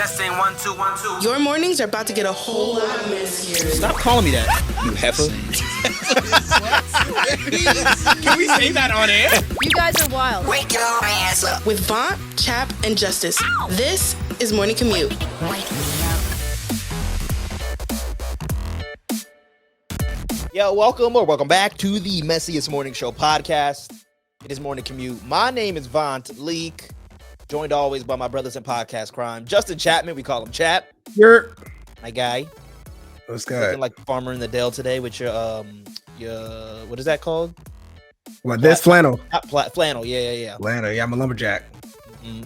Testing 1 2 1 2. Your mornings are about to get a whole lot messier. Stop calling me that, you heifer. Can we say that on air? You guys are wild. Wake your ass up. With Vont, Chap, and Justis. This is Morning Commute. Wake me up. Yo, welcome back to the Messiest Morning Show podcast. It is Morning Commute. My name is Vont Leak, joined always by my brothers in podcast crime, Justin Chapman. We call him Chap. You're My guy. what's good? Looking like Farmer in the Dale today with your what is that called? What this flannel? Flannel. Yeah. Flannel. Yeah, I'm a lumberjack.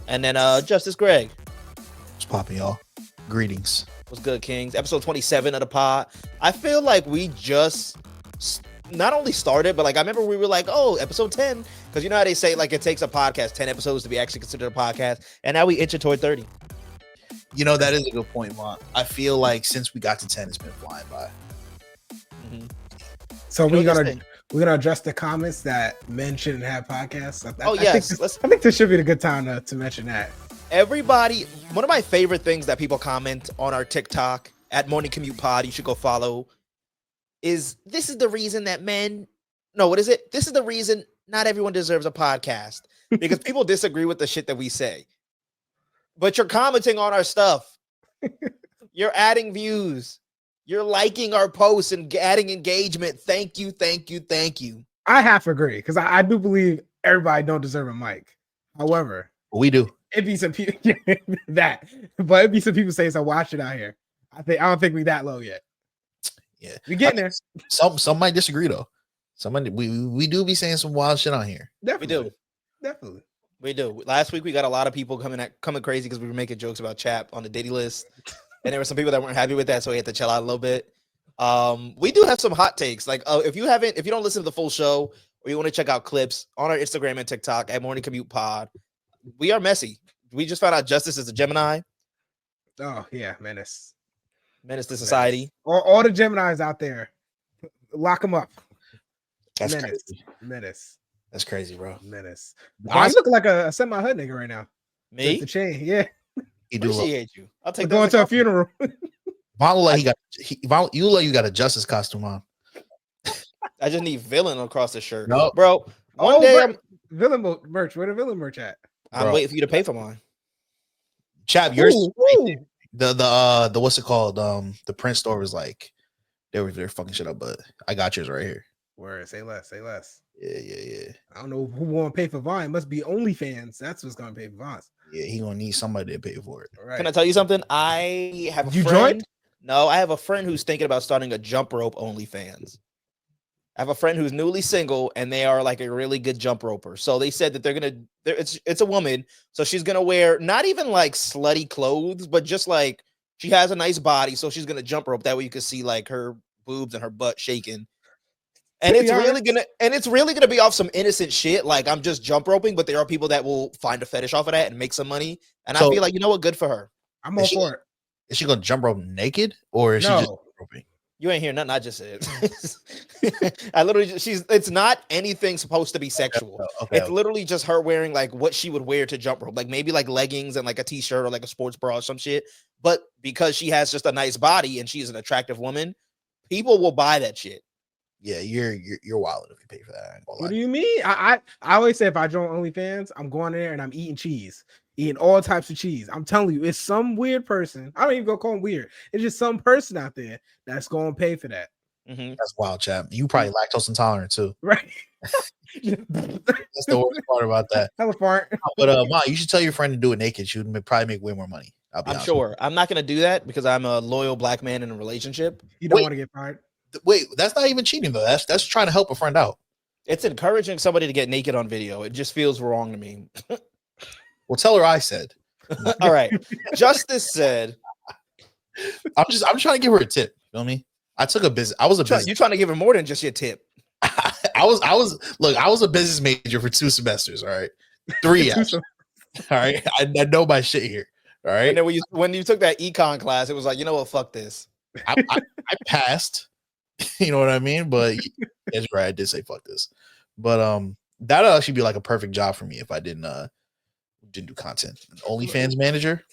And then Justice Greg. What's poppin', y'all? Greetings. What's good, Kings? Episode 27 of the pod. I feel like we just not only started, but like I remember we were like, oh, episode 10. Because you know how they say like it takes a podcast 10 episodes to be actually considered a podcast. And now we inch toward 30. You know, that is a good point, Vaughn. I feel like since we got to 10, it's been flying by. So You know we're what gonna address the comments that men shouldn't have podcasts. Yes. I think this should be a good time to mention that. Everybody, one of my favorite things that people comment on our TikTok at Morning Commute Pod, you should go follow, is this is the reason that this is the reason not everyone deserves a podcast. Because people disagree with the shit that we say. But you're commenting on our stuff. You're adding views. You're liking our posts and adding engagement. Thank you. I half agree because I do believe everybody don't deserve a mic. However, We do. it'd be some people but it'd be some people saying some wild shit out here. I don't think we that low yet. Yeah. We getting there. Some might disagree though. We do be saying some wild shit on here. Definitely. We do. Last week we got a lot of people coming crazy because we were making jokes about Chap on the Diddy list. And there were some people that weren't happy with that, so we had to chill out a little bit. We do have some hot takes. Like if you don't listen to the full show or you want to check out clips on our Instagram and TikTok at Morning Commute Pod, we are messy. We just found out Justice is a Gemini. Oh yeah, menace To society. All the Geminis out there, lock them up. That's Menace. crazy. Menace. That's crazy, bro. Menace. Why you looking like a semi-hood nigga right now? Me? The chain, yeah. He do look. Appreciate you. I'll take We're going to a funeral. Vaughn look like you look like you got a Justice costume on. I just need villain across the shirt. No. Bro, one day villain merch. Where the villain merch at? I'm waiting for you to pay for mine. Chap, yours Ooh. the what's it called? The print store was like they're fucking shit up, but I got yours right here. Word, say less. Yeah. I don't know who want to pay for Vine. It must be OnlyFans. That's what's gonna pay for Vine. Yeah, he gonna need somebody to pay for it. All right. Can I tell you something? I have a You friend. joined? No, I have a friend who's thinking about starting a jump rope OnlyFans. I have a friend who's newly single and they are like a really good jump roper. So they said that it's a woman. So she's gonna wear not even like slutty clothes, but just like she has a nice body. So she's gonna jump rope. That way you can see like her boobs and her butt shaking. And it's really gonna be off some innocent shit. Like I'm just jump roping, but there are people that will find a fetish off of that and make some money. And I feel like, you know what, good for her. I'm all for it. Is she gonna jump rope naked or is she just No. roping? You ain't hear nothing I just said. I literally it's not anything supposed to be sexual. Okay. It's literally just her wearing like what she would wear to jump rope, like maybe like leggings and like a t-shirt or like a sports bra or some shit. But because she has just a nice body and she's an attractive woman, people will buy that shit. Yeah, you're wild if you pay for that. I ain't gonna What lie. do you mean? I always say if I join OnlyFans, I'm going in there and I'm eating cheese, eating all types of cheese. I'm telling you, it's some weird person. I don't even go call him weird. It's just some person out there that's going to pay for that. Mm-hmm. That's wild, Chap. You probably lactose intolerant too. Right. That's the worst part about that. Hella fart. But Ma, you should tell your friend to do it naked. She would probably make way more money. I'll be I'm honest sure. I'm not gonna do that because I'm a loyal black man in a relationship. You don't Wait. want to get fired. with you. Wait, that's not even cheating though. That's trying to help a friend out. It's encouraging somebody to get naked on video. It just feels wrong to me. Well, tell her I said. All right. Justice said, I'm trying to give her a tip. You know me? I was a business. you're trying to give her more than just your tip. I was a business major for 2 semesters. All right, 3 actually. All right, I know my shit here. All right, And then when you took that econ class, it was like, you know what, fuck this. I passed. You know what I mean? But it's right. I did say fuck this. But that'll actually be like a perfect job for me if I didn't do content. OnlyFans manager.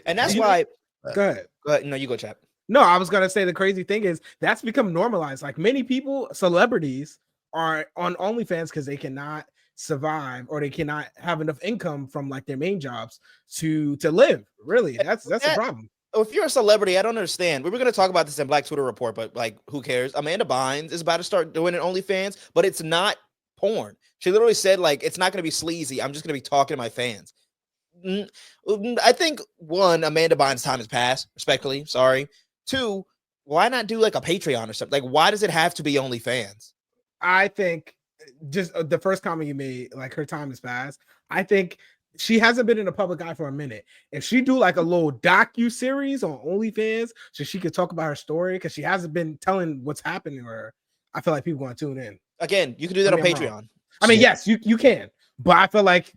And that's You- why. Go ahead. Go ahead. No, you go, Chap. No, I was gonna say the crazy thing is that's become normalized. Like many people, celebrities are on OnlyFans because they cannot survive or they cannot have enough income from like their main jobs to live. Really, that's a problem. If you're a celebrity, I don't understand. We were going to talk about this in Black Twitter Report, but like, who cares? Amanda Bynes is about to start doing an OnlyFans, but it's not porn. She literally said, like, it's not going to be sleazy. I'm just going to be talking to my fans. I think, one, Amanda Bynes' time has passed, respectfully. Sorry. Two, why not do like a Patreon or something? Like, why does it have to be OnlyFans? I think just the first comment you made, like her time has passed. I think she hasn't been in the public eye for a minute. If she do like a little docu-series on OnlyFans so she could talk about her story, because she hasn't been telling what's happening to her, I feel like people want to tune in. Again, you can do that on Patreon. I mean, yes, you can, but I feel like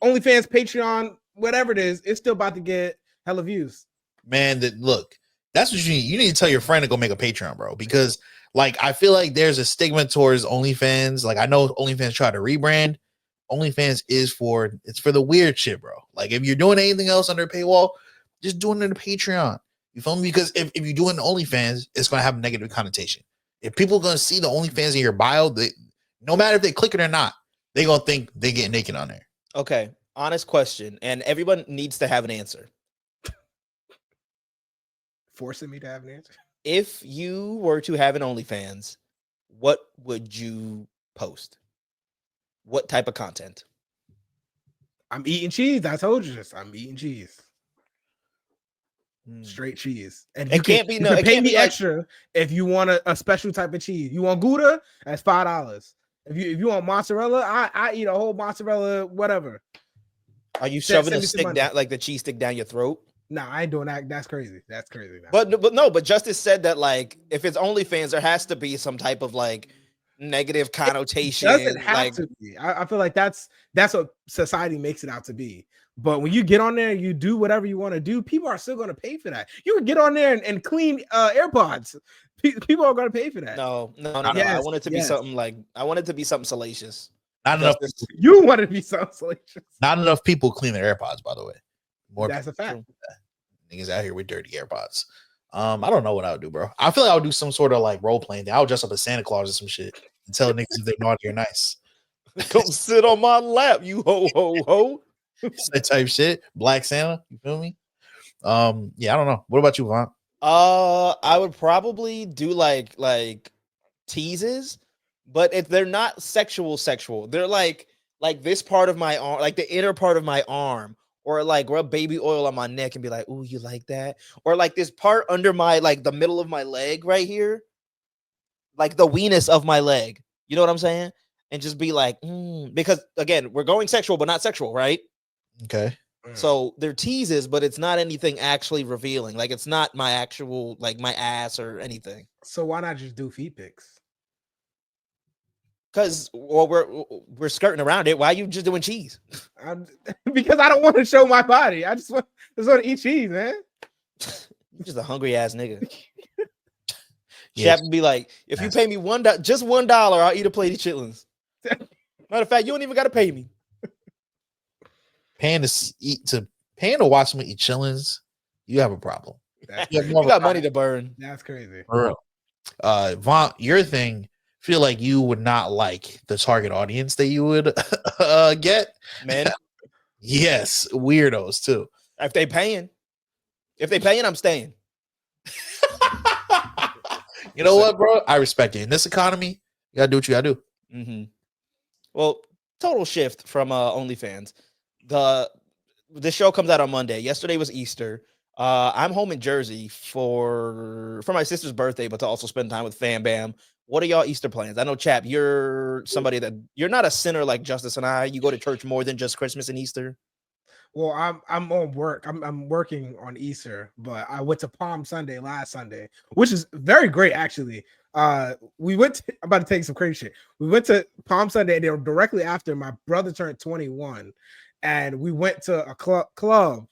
OnlyFans, Patreon, whatever it is, it's still about to get hella views. Man, look, that's what you need. You need to tell your friend to go make a Patreon, bro, because like I feel like there's a stigma towards OnlyFans. Like I know OnlyFans tried to rebrand. OnlyFans is for the weird shit, bro. Like if you're doing anything else under a paywall, just doing it in a Patreon. You feel me? Because if you're doing OnlyFans, it's gonna have a negative connotation. If people are gonna see the OnlyFans in your bio, no matter if they click it or not, they're gonna think they get naked on there. Okay, honest question, and everyone needs to have an answer. Forcing me to have an answer. If you were to have an OnlyFans, what would you post? What type of content? I'm eating cheese. I told you this. I'm eating cheese. Straight cheese. And It can't be you no. can It pay can't me be like, extra if you want a special type of cheese. You want Gouda? That's $5. If you want mozzarella, I eat a whole mozzarella, whatever. are you Send shoving a me some stick money. down, like the cheese stick down your throat? Nah, I ain't doing that. That's crazy. That's crazy. But Justice said that like if it's OnlyFans, there has to be some type of like negative connotation. It doesn't have like, to be. I feel like that's what society makes it out to be. But when you get on there and you do whatever you want to do, people are still going to pay for that. You can get on there and clean AirPods. People are going to pay for that. No. Yes, I want it to be something like salacious. Not enough. You want it to be something salacious. Not enough people clean their AirPods, by the way. That's a fact. Niggas out here with dirty AirPods. I don't know what I would do, bro. I feel like I would do some sort of like role playing thing. I would dress up as Santa Claus or some shit and tell niggas if they're naughty or nice. Come sit on my lap, you ho ho ho. That type shit. Black Santa. You feel me? Yeah, I don't know. What about you, Vont? I would probably do like teases, but if they're not sexual, they're like this part of my arm, like the inner part of my arm, or like rub baby oil on my neck and be like, "Ooh, you like that?" Or like this part under my like the middle of my leg right here, like the weenus of my leg. You know what I'm saying? And just be like, because again, we're going sexual, but not sexual, right? Okay. So they're teases, but it's not anything actually revealing. Like it's not my actual like my ass or anything. So why not just do feet pics? Because we're skirting around it. Why are you just doing cheese? Because I don't want to show my body. I just want to eat cheese, man. You're just a hungry ass nigga. Yes. Chap would be like, if you pay me just $1, I'll eat a plate of chitlins. Matter of fact, you don't even got to pay me. Paying to watch someone eat chillins, you have a problem. You got money to burn. That's crazy. For real. Vont, your thing, feel like you would not like the target audience that you would get. Man, Yes, weirdos too. if they paying, I'm staying. You know what, bro? I respect it. In this economy, you gotta do what you gotta do. Mm-hmm. Well, total shift from OnlyFans. The show comes out on Monday. Yesterday was Easter. I'm home in Jersey for my sister's birthday, but to also spend time with Fam Bam. What are y'all Easter plans? I know, Chap, you're somebody that you're not a sinner like Justice and I. You go to church more than just Christmas and Easter. Well, I'm on work. I'm working on Easter, but I went to Palm Sunday last Sunday, which is very great actually. We went I'm about to take some crazy shit. We went to Palm Sunday, and they were directly after my brother turned 21, and we went to a club,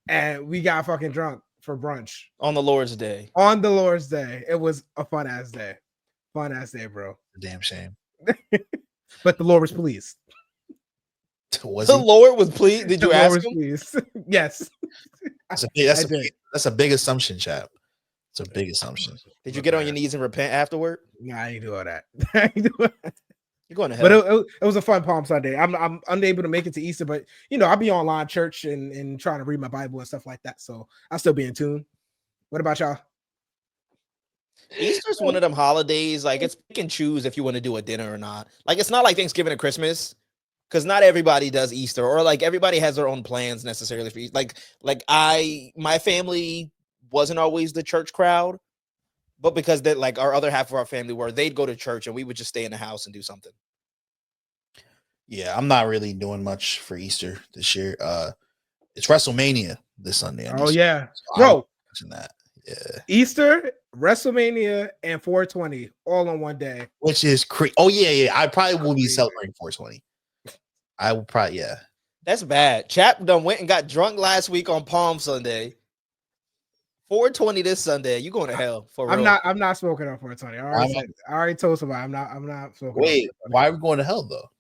and we got fucking drunk for brunch On the Lord's Day. on the Lord's Day. It was a fun ass day, bro. Damn shame. But the Lord was pleased. Was The he? Lord was pleased. Did you The Lord ask was him? pleased. Yes. That's a big assumption, chap. It's a big assumption. Did you get on your knees and repent afterward? Nah, I ain't do all that. I ain't do that. You're going to hell. But it was a fun Palm Sunday. I'm unable to make it to Easter, but I'll be online church and trying to read my Bible and stuff like that. So I'll still be in tune. What about y'all? Easter's one of them holidays. Like, it's pick and choose if you want to do a dinner or not. Like, it's not like Thanksgiving and Christmas, because not everybody does Easter, or like everybody has their own plans necessarily for Easter. Like my family wasn't always the church crowd, but because that, like, our other half of our family were, they'd go to church and we would just stay in the house and do something. Yeah, I'm not really doing much for Easter this year. It's WrestleMania this Sunday. Oh yeah, so bro. That. Yeah. Easter, WrestleMania, and 420 all on one day. Which is crazy. Oh yeah. I probably will be celebrating 420. I will probably, yeah. That's bad. Chap done went and got drunk last week on Palm Sunday. 420 this Sunday. You going to hell for real? I'm not smoking on 420. I already told somebody I'm not smoking. Wait, why are we going to hell though?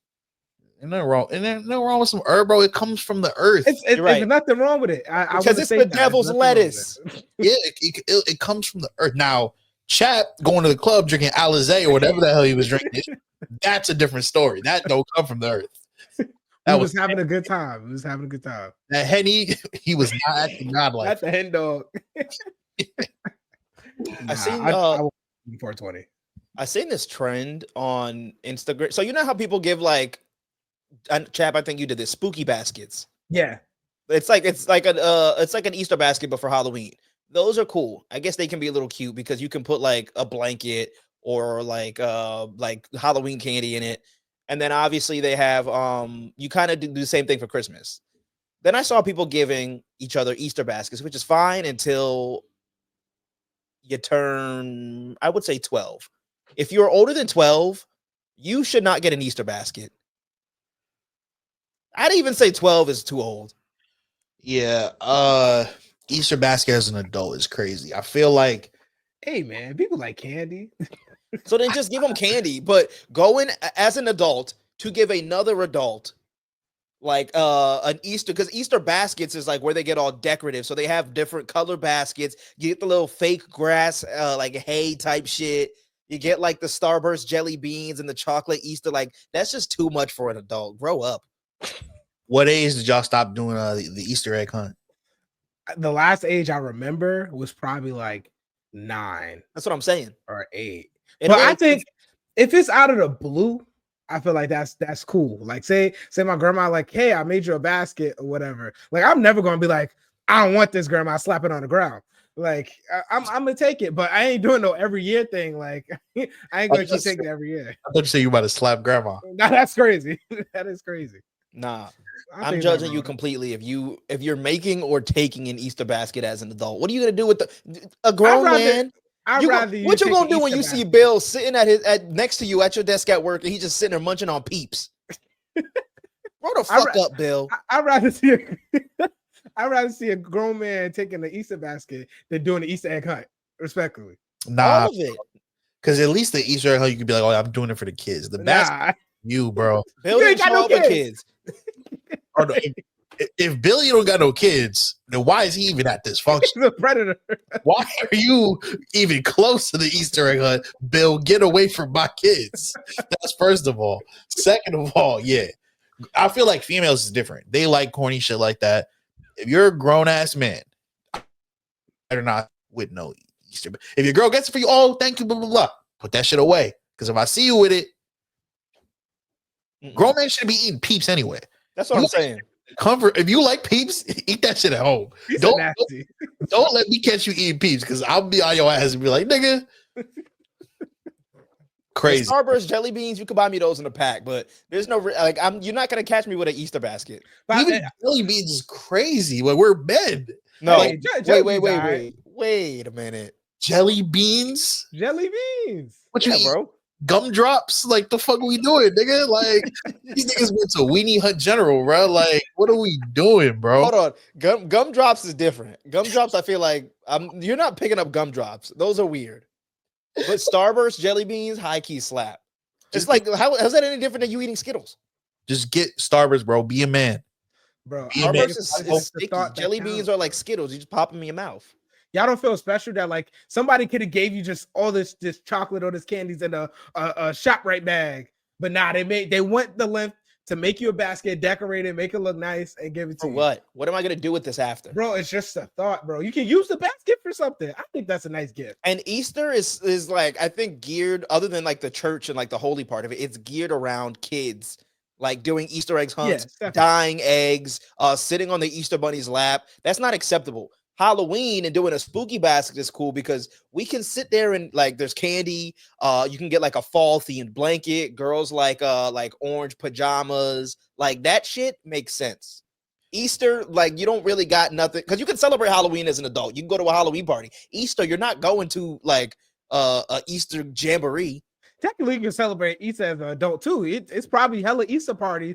Ain't nothing wrong. And there's no wrong with some herb, bro. It comes from the earth. It's right. There's nothing wrong with it. Because it's the devil's lettuce. Yeah, it comes from the earth. Now, Chap going to the club drinking Alizé or whatever the hell he was drinking, that's a different story. That don't come from the earth. He was having a good time. That Henny, he was not acting godlike. That's a hen dog. I seen 420. I seen this trend on Instagram. So you know how people give, like, Chap, I think you did this, spooky baskets. Yeah. It's like an Easter basket, but for Halloween. Those are cool. I guess they can be a little cute because you can put like a blanket or like Halloween candy in it. And then obviously they have you kind of do the same thing for Christmas. Then I saw people giving each other Easter baskets, which is fine until you turn, I would say, 12. If you're older than 12, you should not get an Easter basket. I'd even say 12 is too old. Yeah, Easter basket as an adult is crazy. I feel like, hey man, people like candy. So then just give them candy, but go in as an adult to give another adult like an Easter, because Easter baskets is like where they get all decorative. So they have different color baskets. You get the little fake grass, like hay type shit. You get like the Starburst jelly beans and the chocolate Easter. Like, that's just too much for an adult. Grow up. What age did y'all stop doing the Easter egg hunt? The last age I remember was probably like 9. That's what I'm saying. Or 8. But I think if it's out of the blue, I feel like that's cool. Like say my grandma like, hey, I made you a basket or whatever. Like, I'm never gonna be like, I don't want this, grandma. Slap it on the ground. Like, I'm gonna take it, but I ain't doing no every year thing. Like, I ain't gonna keep taking it every year. I thought you said you about to slap grandma. Nah, that's crazy. That is crazy. Nah, I'm judging you completely if you're making or taking an Easter basket as an adult. What are you gonna do with a grown man? What you gonna do when you see Bill sitting at next to you at your desk at work and he's just sitting there munching on Peeps? Grow the fuck up, Bill. I'd rather see a grown man taking the Easter basket than doing the Easter egg hunt. Respectfully, nah, all of it. Because at least the Easter egg hunt, you could be like, "Oh, I'm doing it for the kids." The basket, you, bro. Bill ain't got no kids. Or no, if Billy don't got no kids, then why is he even at this function? He's a predator. Why are you even close to the Easter egg hunt? Bill, get away from my kids. That's first of all. Second of all, yeah. I feel like females is different. They like corny shit like that. If you're a grown-ass man, better not with no Easter. If your girl gets it for you, oh, thank you, blah, blah, blah. Put that shit away. Because if I see you with it, grown men should be eating Peeps anyway. That's what I'm saying. Comfort. If you like Peeps, eat that shit at home. Don't let me catch you eating Peeps, because I'll be on your ass and be like, nigga. Crazy. The Starburst jelly beans, you can buy me those in a pack, but there's no like you're not gonna catch me with an Easter basket. But even jelly beans is crazy. Like, we're bed. No, like, wait a minute. Jelly beans? Jelly beans. What you eat, bro? Gumdrops? Like, the fuck are we doing, nigga? Like, these niggas went to Weenie Hut General, bro. Like, what are we doing, bro? Hold on. Gumdrops is different. Gumdrops, I feel like you're not picking up gumdrops. Those are weird. But Starburst jelly beans, high key slap. It's like, how's that any different than you eating Skittles? Just get Starburst, bro. Be a man. bro. Yeah, I man. think Starburst is it's just the sticky. thought that Jelly beans counts, are like bro. Skittles. You just pop them in your mouth. Y'all don't feel special that like somebody could have gave you just all this chocolate or this candies in a ShopRite bag, but nah, they went the length to make you a basket, decorate it, make it look nice, and give it to For you. what? What am I gonna do with this after? Bro, it's just a thought, bro. You can use the basket for something. I think that's a nice gift. And Easter is like, I think, geared, other than like the church and like the holy part of it, it's geared around kids, like doing Easter eggs hunts, Yes, definitely. dyeing eggs, sitting on the Easter bunny's lap. That's not acceptable. Halloween and doing a spooky basket is cool because we can sit there and like there's candy. You can get like a fall themed blanket. Girls like orange pajamas. Like that shit makes sense. Easter, like you don't really got nothing because you can celebrate Halloween as an adult. You can go to a Halloween party. Easter, you're not going to like a Easter jamboree. Technically, you can celebrate Easter as an adult too. It's probably hella Easter parties,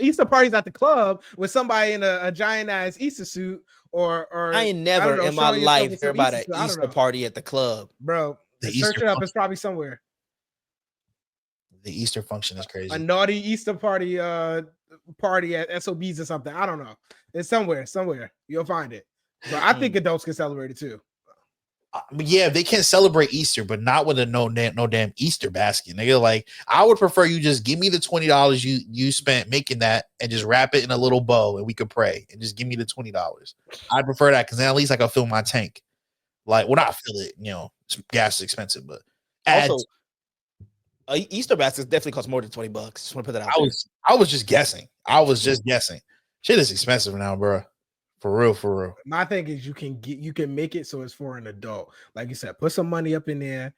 Easter parties at the club with somebody in a giant ass Easter suit, or I ain't never don't know, in my showing yourself life with heard some about Easter an suit. I don't Easter know. party at the club. Bro. The Search Easter it up. It's probably somewhere. The Easter function is crazy. A naughty Easter party at SOBs or something. I don't know. It's somewhere. You'll find it. But I think adults can celebrate it too. Yeah, they can celebrate Easter, but not with a no damn Easter basket. Nigga, like I would prefer you just give me the $20 you spent making that and just wrap it in a little bow and we could pray and just give me the $20. I prefer that because then at least I can fill my tank. Like, well, not fill it, gas is expensive, but Also, Easter baskets definitely cost more than $20. Just want to put that out there. I was just guessing. Shit is expensive now, bro. For real. My thing is you can make it so it's for an adult. Like you said, put some money up in there.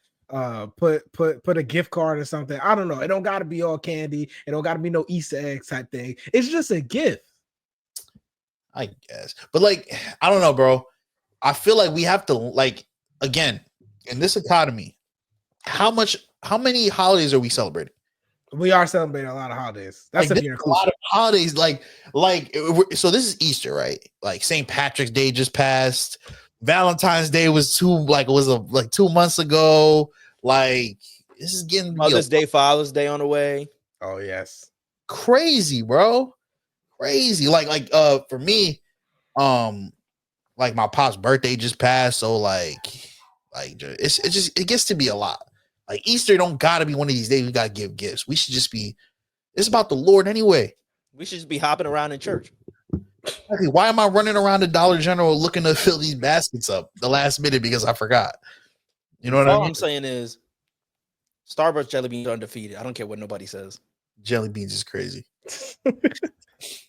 Put a gift card or something. I don't know. It don't gotta be all candy. It don't gotta be no Easter egg type thing. It's just a gift. I guess. But like, I don't know, bro. I feel like we have to, like, again, in this economy, how many holidays are we celebrating? We are celebrating a lot of holidays. That's like, a a lot of holidays. Like, so this is Easter, right? Like St. Patrick's Day just passed. Valentine's Day was 2 months ago. Like, this is getting Mother's Day, Father's Day on the way. Oh yes, crazy, bro. Crazy. Like for me, like my pop's birthday just passed, so like it gets to be a lot. Like Easter don't gotta be one of these days we gotta give gifts. We should just be. It's about the Lord anyway. We should just be hopping around in church. Okay, why am I running around the Dollar General looking to fill these baskets up the last minute because I forgot? You know what I All mean? I'm saying is, Starburst jelly beans are undefeated. I don't care what nobody says. Jelly beans is crazy.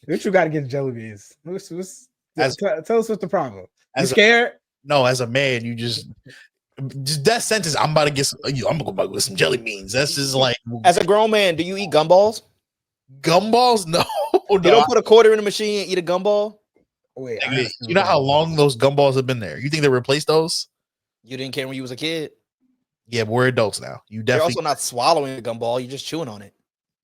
What you got against jelly beans? Tell us what's the problem. You scared? No, as a man, you just that sentence. I'm about to get some. I'm gonna go buy some jelly beans. That's just like As a grown man, do you eat gumballs? Gumballs? No, You don't put a quarter in the machine and eat a gumball? Wait, you know how long those gumballs have been there? You think they replaced those? You didn't care when you was a kid. Yeah, but we're adults now. You You're definitely also not swallowing a gumball. You're just chewing on it.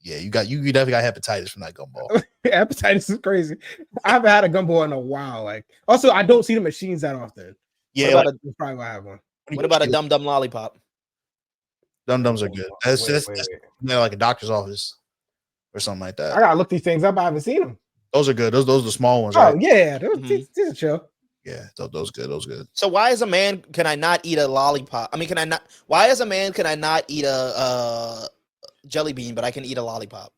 yeah. You definitely got hepatitis from that gumball. Hepatitis is crazy. I haven't had a gumball in a while. Like, also, I don't see the machines that often. Yeah, What about That's probably why I have one. What about a Dum Dum lollipop? Dum Dums are good. That's Wait. like a doctor's office or something like I that. gotta look these things up. I haven't seen them. Those are good. Those are the small ones, Oh right? yeah, Mhm. these are chill. Yeah, those good. Those good. So why as a man can I not eat a lollipop? I mean, can I not? Why as a man can I not eat a jelly bean, but I can eat a lollipop?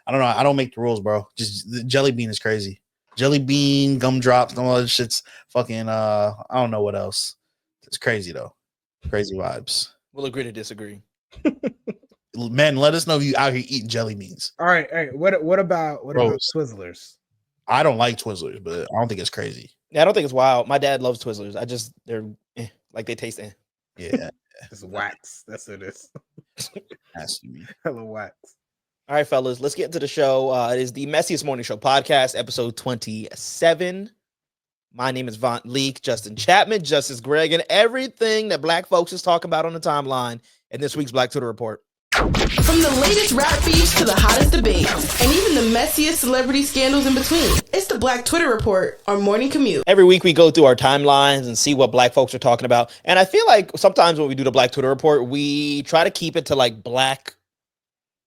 I don't know. I don't make the rules, bro. Just the jelly bean is crazy. Jelly bean, gumdrops, all that shit's fucking. I don't know what else. It's crazy though. Crazy vibes. We'll agree to disagree. Men, let us know if you out here eating jelly beans. All right. What about Twizzlers? I don't like Twizzlers, but I don't think it's crazy. Yeah, I don't think it's wild. My dad loves Twizzlers. They're like they taste. Yeah, It's wax. That's what it is. has to be. Hello wax. All right, fellas, let's get into the show. It is the Messiest Morning Show podcast, episode 27. My name is Vont Leak, Justin Chapman, Justice Greg, and everything that Black folks is talking about on the timeline in this week's Black Twitter Report. From the latest rap beefs to the hottest debates, and even the messiest celebrity scandals in between, it's the Black Twitter Report, our morning commute. Every week we go through our timelines and see what Black folks are talking about. And I feel like sometimes when we do the Black Twitter Report, we try to keep it to like Black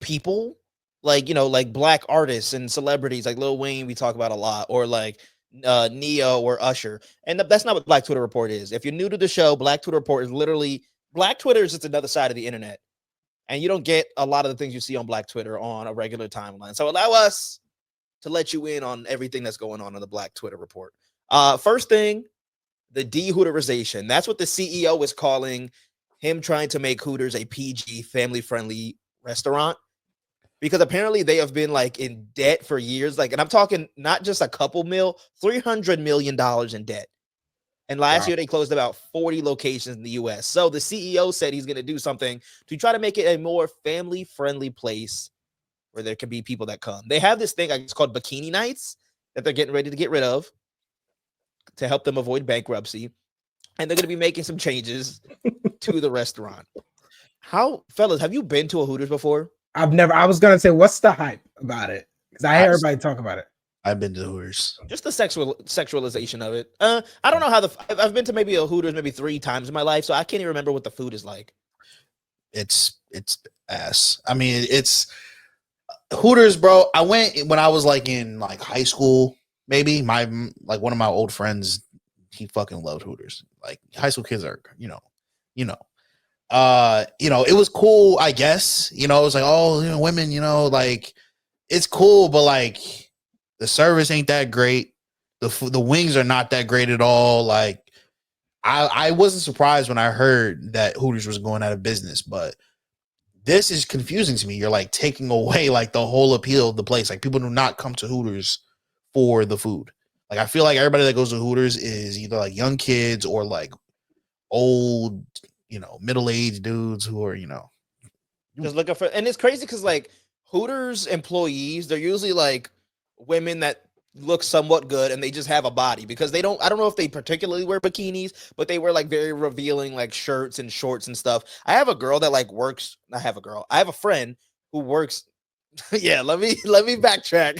people like, you know, like black artists and celebrities like Lil Wayne we talk about a lot, or like Neo or Usher. And that's not what Black Twitter Report is. If you're new to the show, Black Twitter Report is literally, Black Twitter is just another side of the internet. And you don't get a lot of the things you see on Black Twitter on a regular timeline. So allow us to let you in on everything that's going on the Black Twitter Report. First thing, the de-Hooterization. That's what the CEO is calling him trying to make Hooters a PG, family-friendly restaurant. Because apparently they have been like in debt for years. Like, and I'm talking not just a couple mil, $300 million in debt. And last year they closed about 40 locations in the US. So the CEO said he's going to do something to try to make it a more family-friendly place where there can be people that come. They have this thing, I guess, called Bikini Nights that they're getting ready to get rid of to help them avoid bankruptcy. And they're going to be making some changes to the restaurant. How, fellas, have you been to a Hooters before? I've never. I was gonna say, what's the hype about it? Because I hear everybody talk about it. I've been to Hooters. Just the sexualization of it. I don't know how I've been to maybe a Hooters maybe 3 times in my life, so I can't even remember what the food is like. It's ass. I mean, it's Hooters, bro. I went when I was like in like high school, maybe. My like one of my old friends, he fucking loved Hooters. Like high school kids are, you know. It was cool, I guess. You know, it was like, oh, you know, women, you know, like it's cool, but like the service ain't that great. The wings are not that great at all. Like I wasn't surprised when I heard that Hooters was going out of business, but this is confusing to me. You're like taking away like the whole appeal of the place. Like people do not come to Hooters for the food. Like I feel like everybody that goes to Hooters is either like young kids or like old, you know, middle-aged dudes who are, you know, just looking for, and it's crazy because like Hooters employees, they're usually like women that look somewhat good and they just have a body because I don't know if they particularly wear bikinis, but they wear like very revealing like shirts and shorts and stuff. I have a friend who works. Yeah, let me backtrack.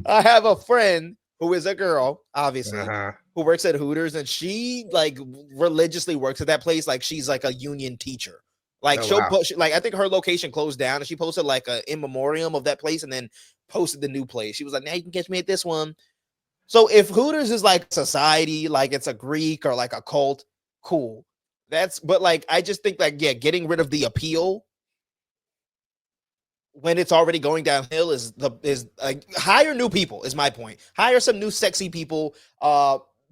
I have a friend who is a girl, obviously, who works at Hooters, and she like religiously works at that place. Like she's like a union teacher. Like I think her location closed down, and she posted like a in memoriam of that place, and then posted the new place. She was like, "Now you can catch me at this one." So if Hooters is like society, like it's a Greek or like a cult, cool. But like I just think like getting rid of the appeal when it's already going downhill is hire new people is my point. Hire some new sexy people.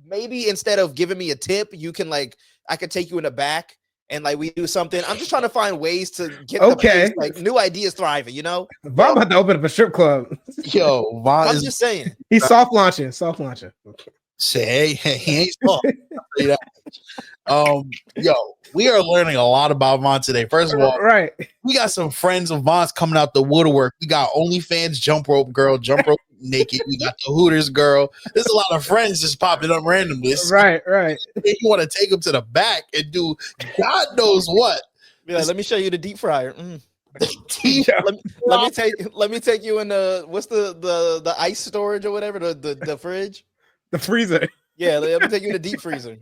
Maybe instead of giving me a tip, you can like, I could take you in the back and like we do something. I'm just trying to find ways to get the place, like new ideas thriving, you know? Vont about to open up a strip club. Yo, Vont I'm just saying. He's soft launching. Say, hey, he ain't soft. Yo, we are learning a lot about Vont today. First of all, right, we got some friends of Vont's coming out the woodwork. We got OnlyFans jump rope girl, jump rope naked. We got the Hooters girl. There's a lot of friends just popping up randomly. Right. You want to take them to the back and do God knows what. Yeah, let me show you the deep fryer. Let me take you in the what's the ice storage or whatever, the fridge, the freezer. Yeah, let me take you in the deep freezer.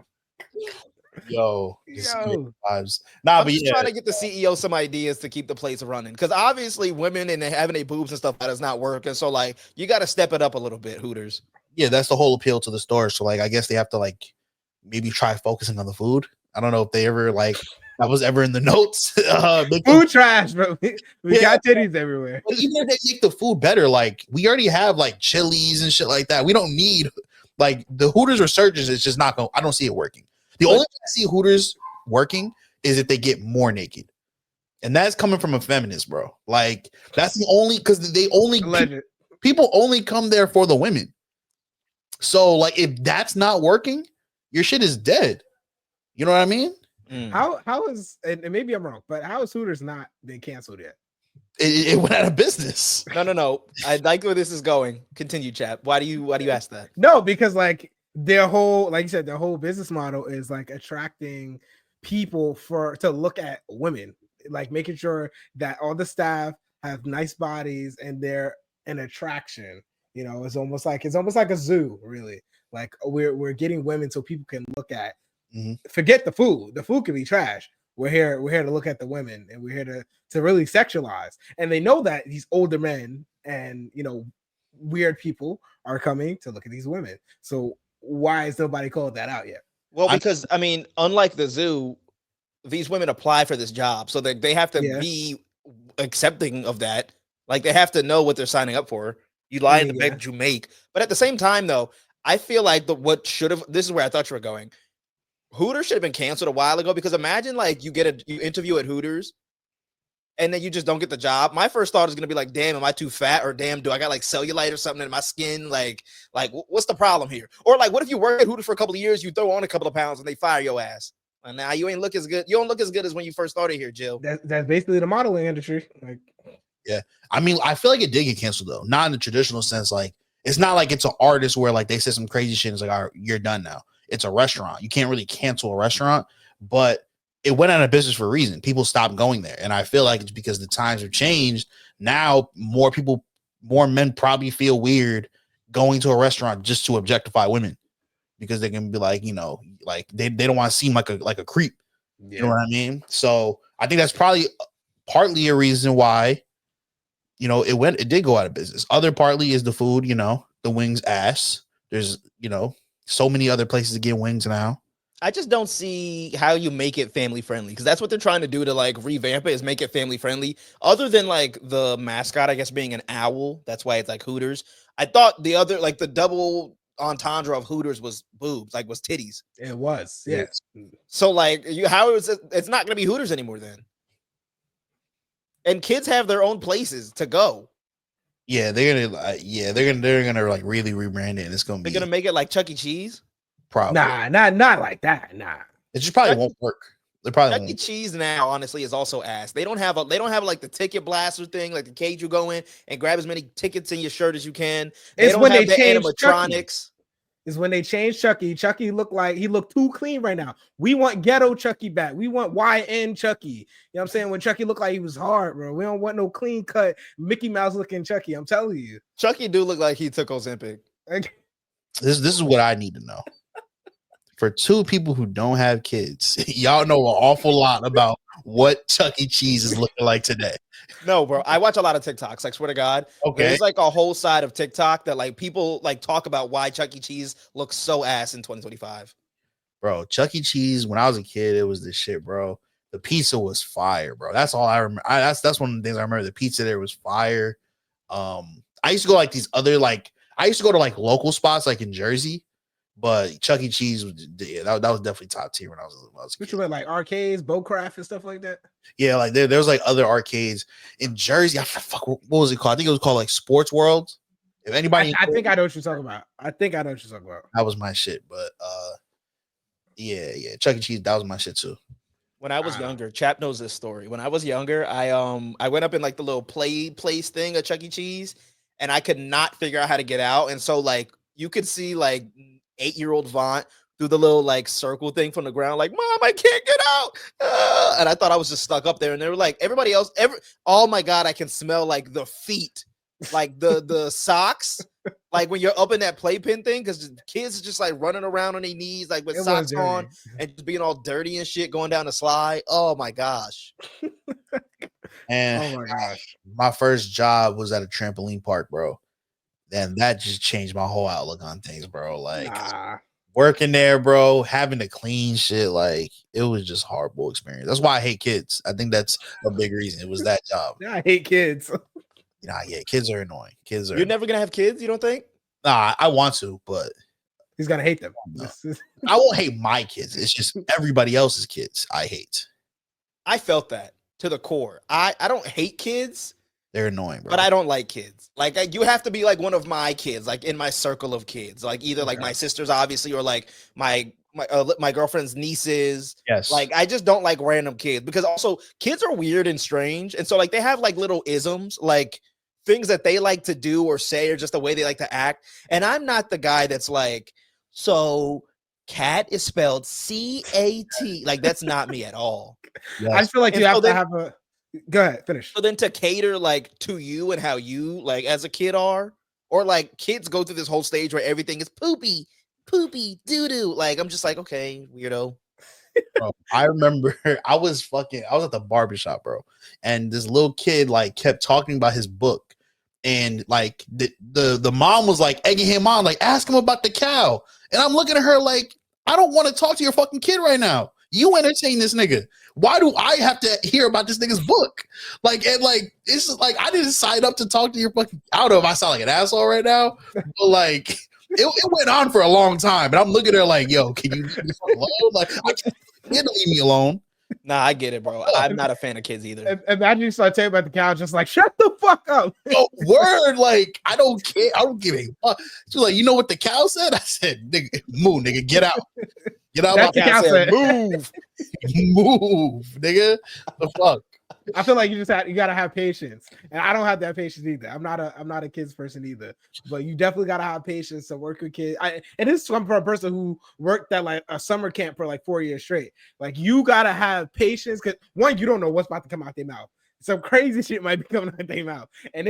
Yo. Vibes. I'm just trying to get the CEO some ideas to keep the place running, because obviously women and having their boobs and stuff that is not working. So like you got to step it up a little bit, Hooters. Yeah, that's the whole appeal to the store. So like I guess they have to like maybe try focusing on the food. I don't know if they ever like that was ever in the notes. Food trash, bro. We got titties everywhere. But even if they make the food better, like we already have like Chili's and shit like that. We don't need like the Hooters resurgence is just not going. I don't see it working. The only thing I see Hooters working is if they get more naked. And that's coming from a feminist, bro. like that's the only, because they only people only come there for the women. So like if that's not working, your shit is dead. You know what I mean? How is, and maybe I'm wrong, but how is Hooters not been canceled yet? It went out of business. No. I like where this is going. Continue, Chap. Why do you ask that? No, because like their whole, like you said, their whole business model is like attracting people to look at women, like making sure that all the staff have nice bodies and they're an attraction. You know, it's almost like a zoo, really. Like we're getting women so people can look at. Forget the food. The food can be trash, We're here to look at the women, and we're here to really sexualize. And they know that these older men and weird people are coming to look at these women. So why is nobody called that out yet? Well, because I mean, unlike the zoo, these women apply for this job, so they have to be accepting of that. Like they have to know what they're signing up for. You lie in the bed that you make. But at the same time, though, I feel like this is where I thought you were going. Hooters should have been canceled a while ago, because imagine like you interview at Hooters and then you just don't get the job. My first thought is going to be like, damn, am I too fat? Or damn, do I got like cellulite or something in my skin? Like what's the problem here? Or like, what if you work at Hooters for a couple of years, you throw on a couple of pounds and they fire your ass? And now you ain't look as good. You don't look as good as when you first started here, Jill. That's basically the modeling industry. Like, yeah. I mean, I feel like it did get canceled though. Not in the traditional sense. Like, it's not like it's an artist where like they said some crazy shit and it's like, all right, you're done now. It's a restaurant. You can't really cancel a restaurant, but it went out of business for a reason. People stopped going there. And I feel like it's because the times have changed. Now more men probably feel weird going to a restaurant just to objectify women, because they can be like, like they don't want to seem like a creep. Yeah. You know what I mean? So I think that's probably partly a reason why, it did go out of business. Other partly is the food, the wings ass. There's, so many other places to get wings now. I just don't see how you make it family friendly, because that's what they're trying to do to like revamp it, is make it family friendly. Other than like the mascot, I guess, being an owl, that's why it's like Hooters. I thought the other, like the double entendre of Hooters was boobs, like was titties. It was, yes. So like, how is it? It's not going to be Hooters anymore then. And kids have their own places to go. Yeah, they're gonna like really rebrand it, and it's gonna be. They're gonna make it like Chuck E. Cheese. Probably. Nah, not like that. Nah, it just probably won't work. They probably Chuck E. Cheese now, honestly, is also ass. They don't have like the ticket blaster thing, like the cage you go in and grab as many tickets in your shirt as you can. It's don't when have they change animatronics. Is when they changed Chucky. Chucky looked like he looked too clean right now. We want ghetto Chucky back. We want YN Chucky. You know what I'm saying? When Chucky looked like he was hard, bro. We don't want no clean cut Mickey Mouse looking Chucky. I'm telling you. Chucky do look like he took Ozempic. This is what I need to know. For two people who don't have kids, y'all know an awful lot about what Chuck E. Cheese is looking like today. No, bro. I watch a lot of TikToks. I swear to God. Okay. There's like a whole side of TikTok that like people like talk about why Chuck E. Cheese looks so ass in 2025. Bro, Chuck E. Cheese, when I was a kid, it was this shit, bro. The pizza was fire, bro. That's all I remember. That's one of the things I remember. The pizza there was fire. I used to go like these other I used to go to like local spots like in Jersey. But Chuck E. Cheese was that was definitely top tier when I was a kid. Which were like arcades, Bowcraft and stuff like that. Yeah, like there was like other arcades in Jersey. What was it called? I think it was called like Sports World. If anybody, I think I know what you're talking about. That was my shit. But yeah, Chuck E. Cheese, that was my shit too. When I was younger, Chap knows this story. When I was younger, I went up in like the little place thing at Chuck E. Cheese, and I could not figure out how to get out. And so like you could see like 8-year-old Vont through the little like circle thing from the ground, like, Mom, I can't get out. And I thought I was just stuck up there. And they were like, everybody else, oh my God, I can smell like the feet, like the socks, like when you're up in that playpen thing, because kids are just like running around on their knees, like with socks on and just being all dirty and shit, going down the slide. Oh my gosh. And oh my gosh, my first job was at a trampoline park, bro. And that just changed my whole outlook on things, bro. Like working there, bro, having to clean shit, like it was just a horrible experience. That's why I hate kids. I think that's a big reason. It was that job. I hate kids. Nah, yeah, kids are annoying. You're never gonna have kids, you don't think? Nah, I want to, but he's gonna hate them. No. I won't hate my kids. It's just everybody else's kids I hate. I felt that to the core. I don't hate kids. They're annoying, bro. But I don't like kids. Like you have to be like one of my kids, like in my circle of kids, like either like my sisters, obviously, or like my girlfriend's nieces. Yes. Like I just don't like random kids, because also kids are weird and strange, and so like they have like little isms, like things that they like to do or say, or just the way they like to act. And I'm not the guy that's like, so cat is spelled C-A-T. Like that's not me at all. Yes. I feel like you have to have a. Go ahead, finish. So then to cater like to you and how you like as a kid are, or like kids go through this whole stage where everything is poopy, doo-doo. Like I'm just like, okay, weirdo. Bro, I remember I was at the barbershop, bro, and this little kid like kept talking about his book, and like the mom was like egging him on, like ask him about the cow, and I'm looking at her like I don't want to talk to your fucking kid right now. You entertain this nigga. Why do I have to hear about this nigga's book? Like, and like it's like I didn't sign up to talk to your fucking. I don't know if I sound like an asshole right now, but like. It went on for a long time, and I'm looking at her like, "Yo, can you leave me alone? Like, I can't leave me alone." Nah, I get it, bro. I'm not a fan of kids either. Imagine you start talking about the cow, just like shut the fuck up. Yo, word, like I don't care. I don't give a fuck. She's like, you know what the cow said? I said, "Nigga, move, nigga, get out, get out." That's My the cow said. move, move, nigga. The fuck. I feel like you gotta have patience, and I don't have that patience either. I'm not a kids person either, but you definitely gotta have patience to work with kids. And this is from a person who worked at like a summer camp for like 4 years straight. Like you gotta have patience because one, you don't know what's about to come out their mouth. Some crazy shit might be coming out their mouth, and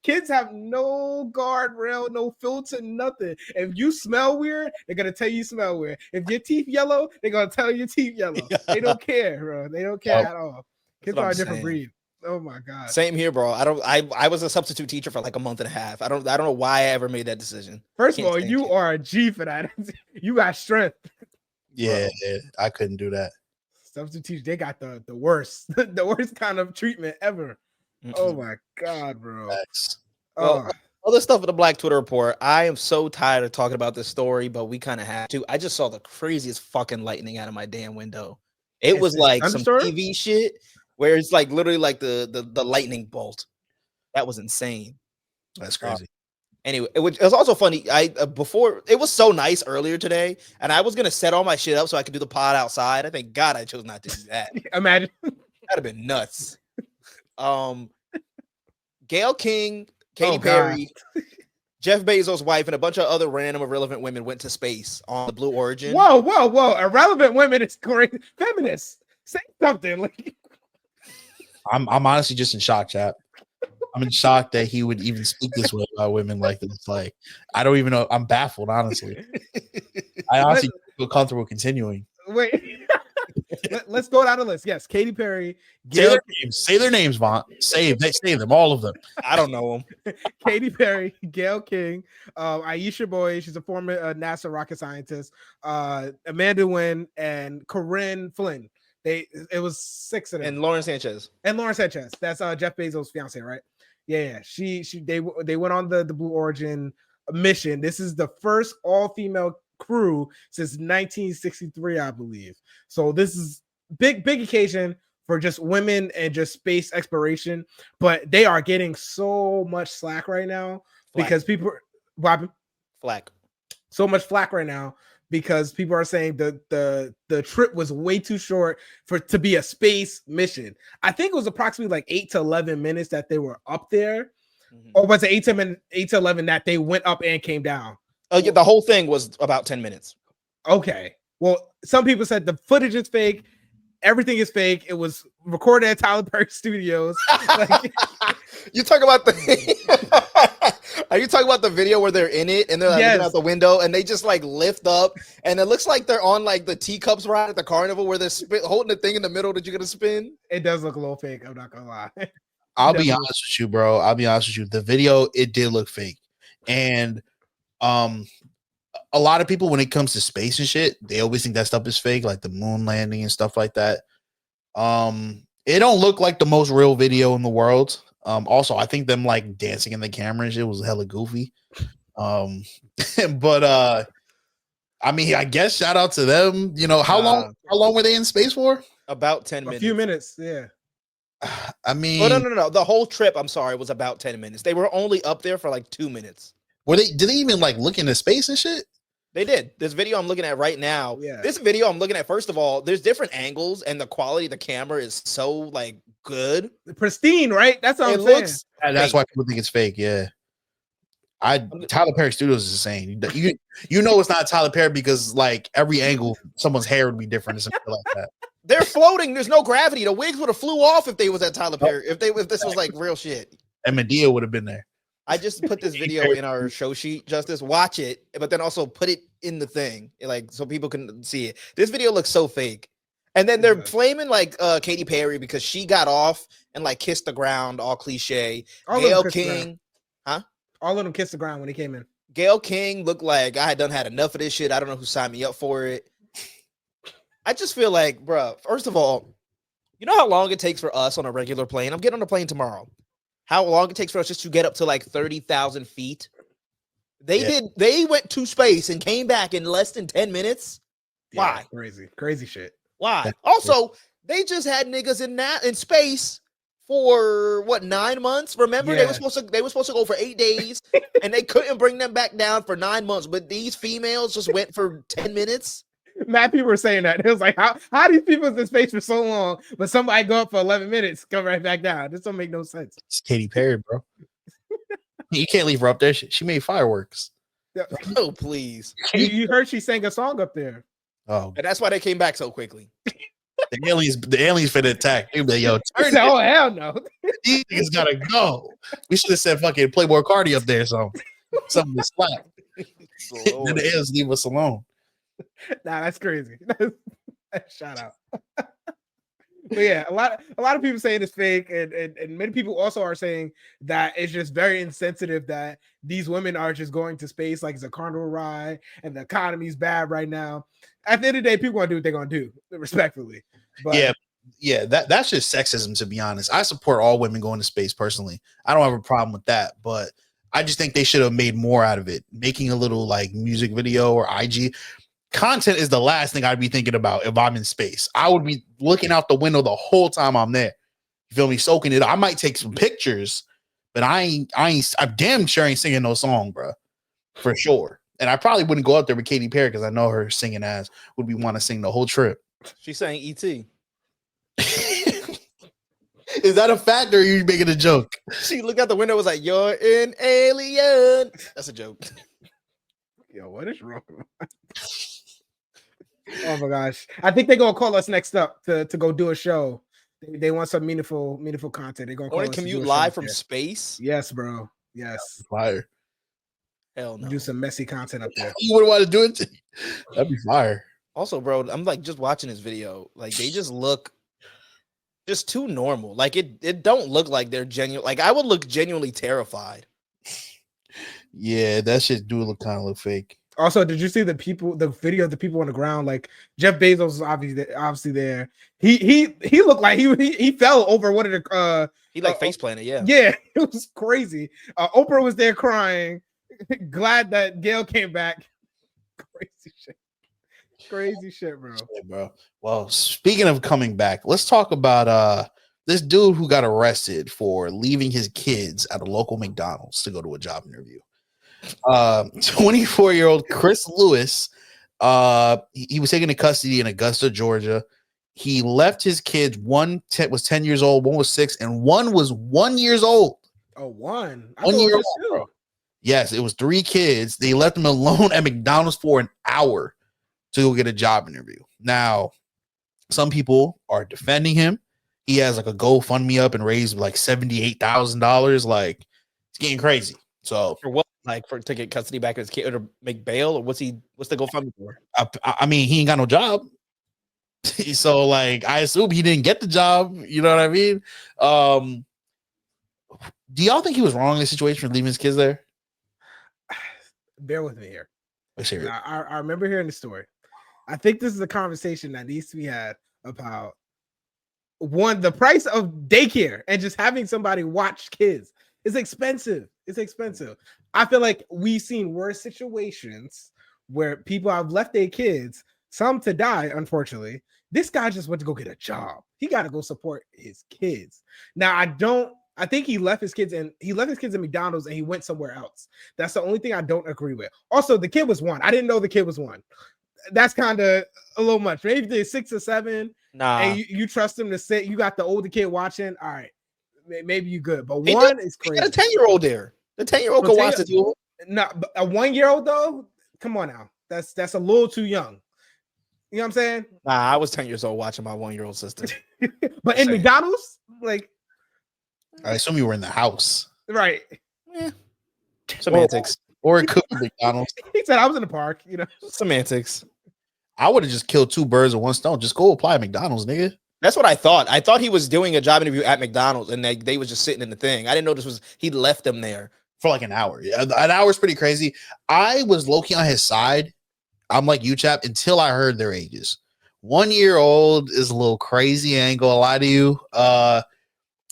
kids have no guardrail, no filter, nothing. If you smell weird, they're gonna tell you smell weird. If your teeth yellow, they're gonna tell you teeth yellow. They don't care, bro. They don't care at all. Kids are a different breed. Oh my god. Same here, bro. I was a substitute teacher for like a month and a half. I don't know why I ever made that decision. First of all, you are a G for that. You got strength. Yeah, I couldn't do that. Substitute teachers, they got the worst, the worst kind of treatment ever. Oh my god, bro. Well, other stuff in the Black Twitter report. I am so tired of talking about this story, but we kind of have to. I just saw the craziest fucking lightning out of my damn window. It was like some TV shit. Where it's like literally like the lightning bolt. That was insane. That's crazy. Anyway, it was also funny. Before it was so nice earlier today, and I was gonna set all my shit up so I could do the pod outside. I thank God I chose not to do that. Imagine that'd have been nuts. Gayle King, Katy Perry, Jeff Bezos' wife, and a bunch of other random irrelevant women went to space on the Blue Origin. Whoa! Irrelevant women is great. Feminists, say something. Like, I'm honestly just in shock, Chap. I'm in shock that he would even speak this way about women like this. Like, I don't even know. I'm baffled, honestly. I honestly feel comfortable continuing. Wait, let's go down the list. Yes, Katy Perry. Say their names, Vont. Say them, all of them. I don't know them. Katy Perry, Gayle King, Aisha Boye. She's a former NASA rocket scientist. Amanda Wynn and Corinne Flynn. It was 6 of them. And Lauren Sanchez. That's Jeff Bezos' fiance, right? Yeah. They went on the Blue Origin mission. This is the first all-female crew since 1963, I believe. So this is big occasion for just women and just space exploration. But they are getting so much slack right now because people flack. So much flack right now. Because people are saying the trip was way too short to be a space mission. I think it was approximately like 8 to 11 minutes that they were up there, or was it 8 to 11 that they went up and came down? Oh yeah, the whole thing was about 10 minutes. Okay, well, some people said the footage is fake. Everything is fake. It was recorded at Tyler Perry Studios. Like, you talk about Are you talking about the video where they're in it and they're like looking out the window and they just like lift up and it looks like they're on like the teacups ride at the carnival where they're holding the thing in the middle that you're gonna spin? It does look a little fake. I'm not gonna lie. I'll be honest with you, bro. The video, it did look fake, and a lot of people when it comes to space and shit, they always think that stuff is fake, like the moon landing and stuff like that. It don't look like the most real video in the world. Also, I think them like dancing in the camera and shit was hella goofy. But I mean, I guess shout out to them. You know, how long were they in space for? About 10 minutes. A few minutes, yeah. I mean, no. The whole trip, I'm sorry, was about 10 minutes. They were only up there for like 2 minutes. Did they even like look into space and shit? They did. This video I'm looking at right now. Yeah. This video I'm looking at, first of all, there's different angles and the quality of the camera is so like good. Pristine, right? That's what I'm saying. That's why people think it's fake. Yeah. Tyler Perry Studios is insane. You know it's not Tyler Perry because like every angle, someone's hair would be different and something like that. They're floating. There's no gravity. The wigs would have flew off if they was at Tyler Perry. If this was like real shit. And Medea would have been there. I just put this video in our show sheet, Justice. Watch it, but then also put it in the thing, like so people can see it. This video looks so fake. And then they're flaming like Katy Perry because she got off and like kissed the ground, all cliche. Gayle King, huh? All of them kissed the ground when he came in. Gayle King looked like I had enough of this shit. I don't know who signed me up for it. I just feel like, bro, first of all, you know how long it takes for us on a regular plane? I'm getting on a plane tomorrow. How long it takes for us just to get up to like 30,000 feet? They went to space and came back in less than 10 minutes. Yeah, Why? Crazy shit. Why? Also, they just had niggas in space for what 9 months? Remember, they were supposed to go for 8 days, and they couldn't bring them back down for 9 months. But these females just went for 10 minutes. Mad people were saying that. It was like, how these people in space for so long, but somebody go up for 11 minutes, come right back down. This don't make no sense. It's Katy Perry, bro. You can't leave her up there. She made fireworks. Oh, please. You heard she sang a song up there. Oh, And that's why they came back so quickly. the aliens finna attack. They be like, yo, turn Oh, hell no. these niggas gotta go. We should have said fucking Playboy Cardi up there, something to slap. Then the aliens leave us alone. Nah, that's crazy. Shout out. But yeah, a lot of people saying it's fake, and many people also are saying that it's just very insensitive that these women are just going to space like it's a carnival ride and the economy's bad right now. At the end of the day, people want to do what they're gonna do, respectfully. But yeah, that's just sexism, to be honest. I support all women going to space personally. I don't have a problem with that, but I just think they should have made more out of it. Making a little like music video or IG content is the last thing I'd be thinking about if I'm in space. I would be looking out the window the whole time I'm there. You feel me? Soaking it. I might take some pictures, but I'm damn sure ain't singing no song, bro. For sure. And I probably wouldn't go out there with Katy Perry because I know her singing ass would be want to sing the whole trip. She's saying E.T. Is that a fact or are you making a joke? She looked out the window and was like, "You're an alien." That's a joke. Yo, what is wrong? Oh my gosh. I think they're gonna call us next up to go do a show. They want some meaningful content. They're gonna call us to Commute do a live show from there. space. Yes, bro. Yes. Fire. Hell no. Do some messy content up there. You wouldn't want to do it? That'd be fire. Also, bro, I'm like just watching this video. Like they just look just too normal. Like it don't look like they're genuine. Like I would look genuinely terrified. Yeah, that shit do look kind of look fake. Also, did you see the video of the people on the ground? Like Jeff Bezos was obviously there. He looked like he fell over one of the He like face planted, yeah. Yeah, it was crazy. Oprah was there crying. Glad that Gayle came back. Crazy shit, bro. Yeah, bro. Well, speaking of coming back, let's talk about this dude who got arrested for leaving his kids at a local McDonald's to go to a job interview. 24-year-old Chris Lewis, he was taken into custody in Augusta, Georgia. He left his kids. One was 10 years old, one was 6, and one was 1 year old. Oh, 1 year old, bro. Yes, it was 3 kids. They left him alone at McDonald's for an hour to go get a job interview. Now, some people are defending him. He has like a GoFundMe up and raised like $78,000. Like it's getting crazy. So For what? Like to get custody back of his kid or make bail, or what's the GoFundMe for? I mean, he ain't got no job. So like I assume he didn't get the job. You know what I mean? Do y'all think he was wrong in this situation for leaving his kids there? Bear with me here. Let's hear it. I remember hearing the story. I think this is a conversation that needs to be had about the price of daycare and just having somebody watch kids. It's expensive. It's expensive. I feel like we've seen worse situations where people have left their kids, some to die, unfortunately. This guy just went to go get a job. He got to go support his kids. Now, I think he left his kids in McDonald's and he went somewhere else. That's the only thing I don't agree with. Also, the kid was 1. I didn't know the kid was 1. That's kind of a little much. Maybe they're 6 or 7. Nah. And you trust him to sit. You got the older kid watching. All right. Maybe you good. But 1 is crazy. He got a 10-year-old there. The 10-year-old can watch the dude. No, but a 1-year-old though? Come on now. That's a little too young. You know what I'm saying? Nah, I was 10 years old watching my 1-year-old sister. But in McDonald's, like I assume you were in the house. right. Yeah. Semantics. Or it could be McDonald's. He said I was in the park, you know. Semantics. I would have just killed two birds with one stone. Just go apply at McDonald's, nigga. That's what I thought. I thought he was doing a job interview at McDonald's and they was just sitting in the thing. I didn't know this was he left them there For like an hour. Yeah, an hour is pretty crazy. I was low-key on his side. I'm like you, Chap, until I heard their ages. 1 year old is a little crazy. I ain't gonna lie to you.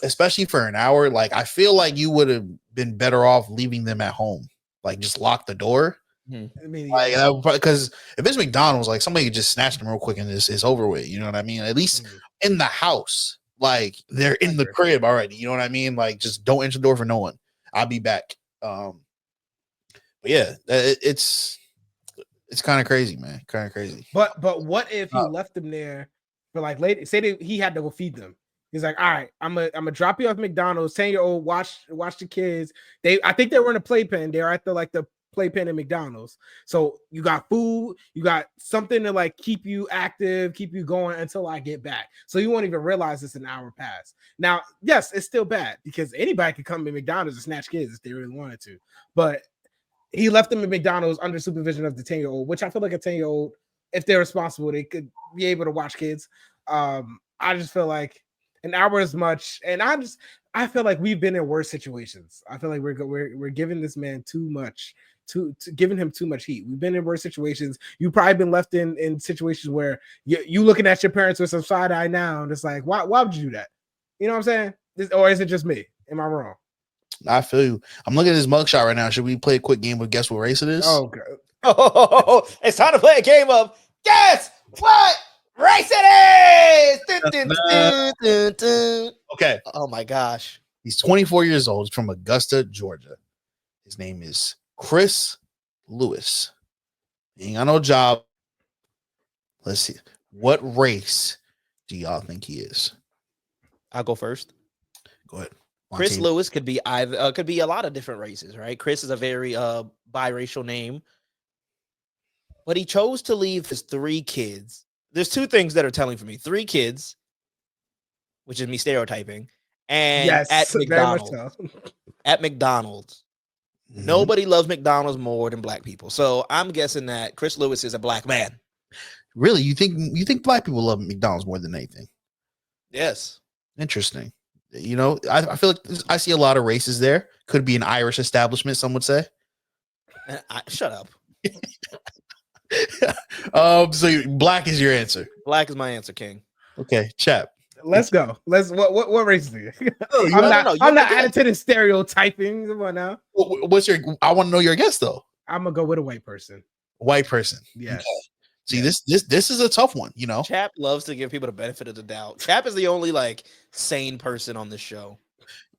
Especially for an hour. Like, I feel like you would have been better off leaving them at home. Like, just lock the door. I mean, Like, because if it's McDonald's, like somebody could just snatch them real quick and it's over with. You know what I mean? At least in the house, like they're in the crib already. You know what I mean? Like, just don't enter the door for no one. I'll be back. But yeah, it's kind of crazy, man. Kind of crazy. But what if he left them there for like late? Say he had to go feed them. He's like, all right, I'm gonna drop you off McDonald's. 10-year-old, watch the kids. I think they were in a playpen. They're at the playpen at McDonald's. So you got food, you got something to like keep you active, keep you going until I get back. So you won't even realize it's an hour past. Now, yes, it's still bad because anybody could come to McDonald's and snatch kids if they really wanted to. But he left them at McDonald's under supervision of the 10-year-old, which I feel like a 10-year-old, if they're responsible, they could be able to watch kids. I just feel like an hour is much, and I feel like we've been in worse situations. I feel like we're giving this man too much. To giving him too much heat. We've been in worse situations. You've probably been left in situations where you looking at your parents with some side eye now, and it's like, why would you do that? You know what I'm saying? Or is it just me? Am I wrong? I feel you. I'm looking at his mugshot right now. Should we play a quick game of guess what race it is? Oh, God. Oh, it's time to play a game of guess what race it is. Dun, dun, dun, dun. Okay. Oh my gosh. He's 24 years old. He's from Augusta, Georgia. His name is Chris Lewis. He ain't got no job. Let's see. What race do y'all think he is? I'll go first. Go ahead. Chris Montana. Lewis could be either could be a lot of different races, right? Chris is a very biracial name. But he chose to leave his 3 kids. There's 2 things that are telling for me. 3 kids, which is me stereotyping, and Yes, at very much McDonald's. so. At McDonald's. Mhm. Nobody loves McDonald's more than black people. So I'm guessing that Chris Lewis is a black man. Really? You think black people love McDonald's more than anything? Yes. Interesting. You know, I feel like I see a lot of races there. Could be an Irish establishment, some would say. Shut up. So black is your answer. Black is my answer, King. Okay, Chap. Let's go. What race is it? No, I'm not adding to the stereotyping. Come on now. What's your? I want to know your guess though. I'm gonna go with a white person. White person. Yes. Okay. See, this is a tough one. You know, Chap loves to give people the benefit of the doubt. Chap is the only like sane person on this show.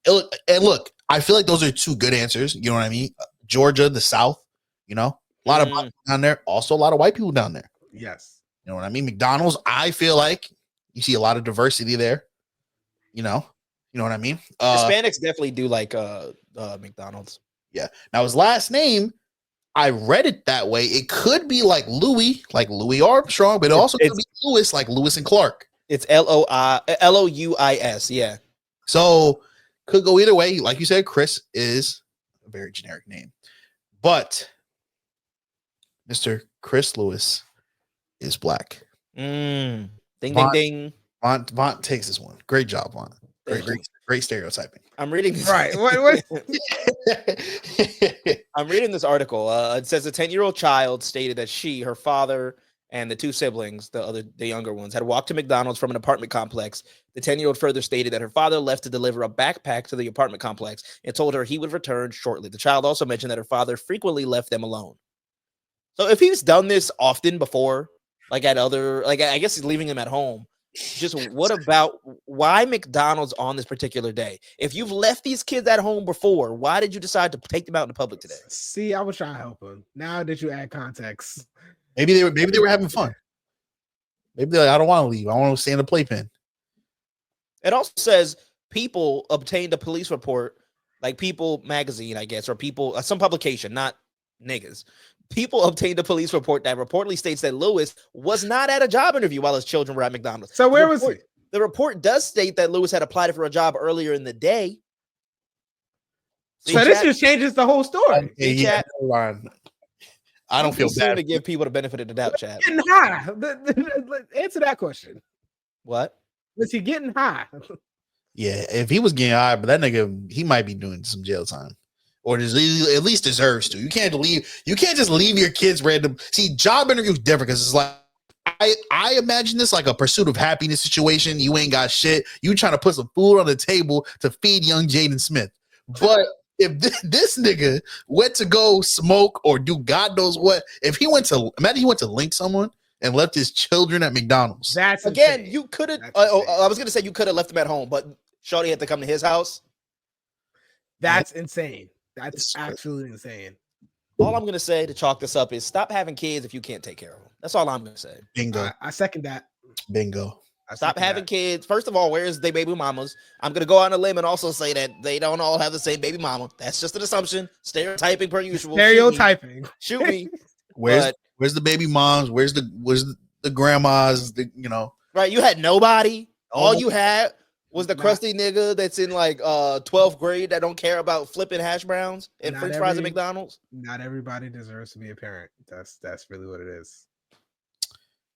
And look, I feel like those are 2 good answers. You know what I mean? Georgia, the South. You know, a lot of black people down there. Also, a lot of white people down there. Yes. You know what I mean? McDonald's. I feel like you see a lot of diversity there. You know what I mean? Hispanics definitely do like McDonald's. Yeah. Now his last name, I read it that way. It could be like Louis Armstrong, but it also could be Lewis, like Lewis and Clark. It's Louis. Yeah. So could go either way. Like you said, Chris is a very generic name, but Mr. Chris Lewis is black. Ding, Vont, ding, ding. Vont takes this one. Great job, Vont. Great stereotyping. I'm reading this. Right. What? I'm reading this article. It says a 10-year-old child stated that she, her father, and the 2 siblings, the younger ones, had walked to McDonald's from an apartment complex. The 10-year-old further stated that her father left to deliver a backpack to the apartment complex and told her he would return shortly. The child also mentioned that her father frequently left them alone. So if he's done this often before, I guess he's leaving them at home. Just what about why McDonald's on this particular day? If you've left these kids at home before, why did you decide to take them out in the public today? See, I was trying to help him. Now that you add context, Maybe they were having fun. Maybe they're like, I don't want to leave. I want to stay in the playpen. It also says people obtained a police report, like People magazine, I guess, or People, some publication, not niggas. People obtained a police report that reportedly states that Lewis was not at a job interview while his children were at McDonald's. So where was he? The report does state that Lewis had applied for a job earlier in the day. See, So this Chap, just changes the whole story. See, Yeah, Chap, never mind. I don't feel too soon bad. to give people the benefit of the doubt, Chap. Getting high. Answer that question. What? Was he getting high? Yeah, if he was getting high, but that nigga, he might be doing some jail time, or just at least deserves to. You can't leave. You can't just leave your kids random. See, job interview is different because it's like I imagine this like a pursuit of happiness situation. You ain't got shit. You trying to put some food on the table to feed young Jaden Smith, but if this nigga went to go smoke or do God knows what, if he went to imagine he went to link someone and left his children at McDonald's. That's Again, insane. you could have. That's I insane. was gonna say you could have left him at home, but Shorty had to come to his house. That's insane. That's It's crazy. absolutely insane. All I'm gonna say to chalk this up is stop having kids if you can't take care of them. That's all I'm gonna say. Bingo, I second that. bingo. I Stop second having that. kids. First of all, where's the baby mamas? I'm gonna go on a limb and also say that they don't all have the same baby mama. That's just an assumption. Stereotyping per usual. Stereotyping. Shoot me. Where's But- where's the baby moms? Where's the grandmas? Right? You had nobody. All Oh. you had was the Not- crusty nigga that's in like 12th grade that don't care about flipping hash browns and Not French fries at every- McDonald's. Not everybody deserves to be a parent. That's really what it is.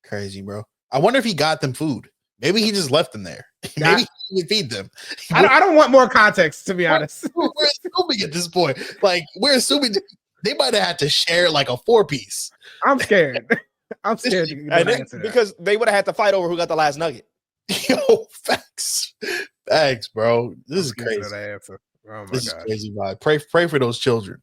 Crazy, bro. I wonder if he got them food. Maybe he just left them there. That- Maybe he didn't feed them. I don't want more context, to be honest. We're assuming at this point. Like we're assuming they might have had to share like a 4-piece. I'm scared. I'm scared to And get then- answer that. because they would have had to fight over who got the last nugget. Yo, facts, bro. This is I'm scared to know crazy. that answer. Oh my This is god. crazy, vibe. Pray for those children.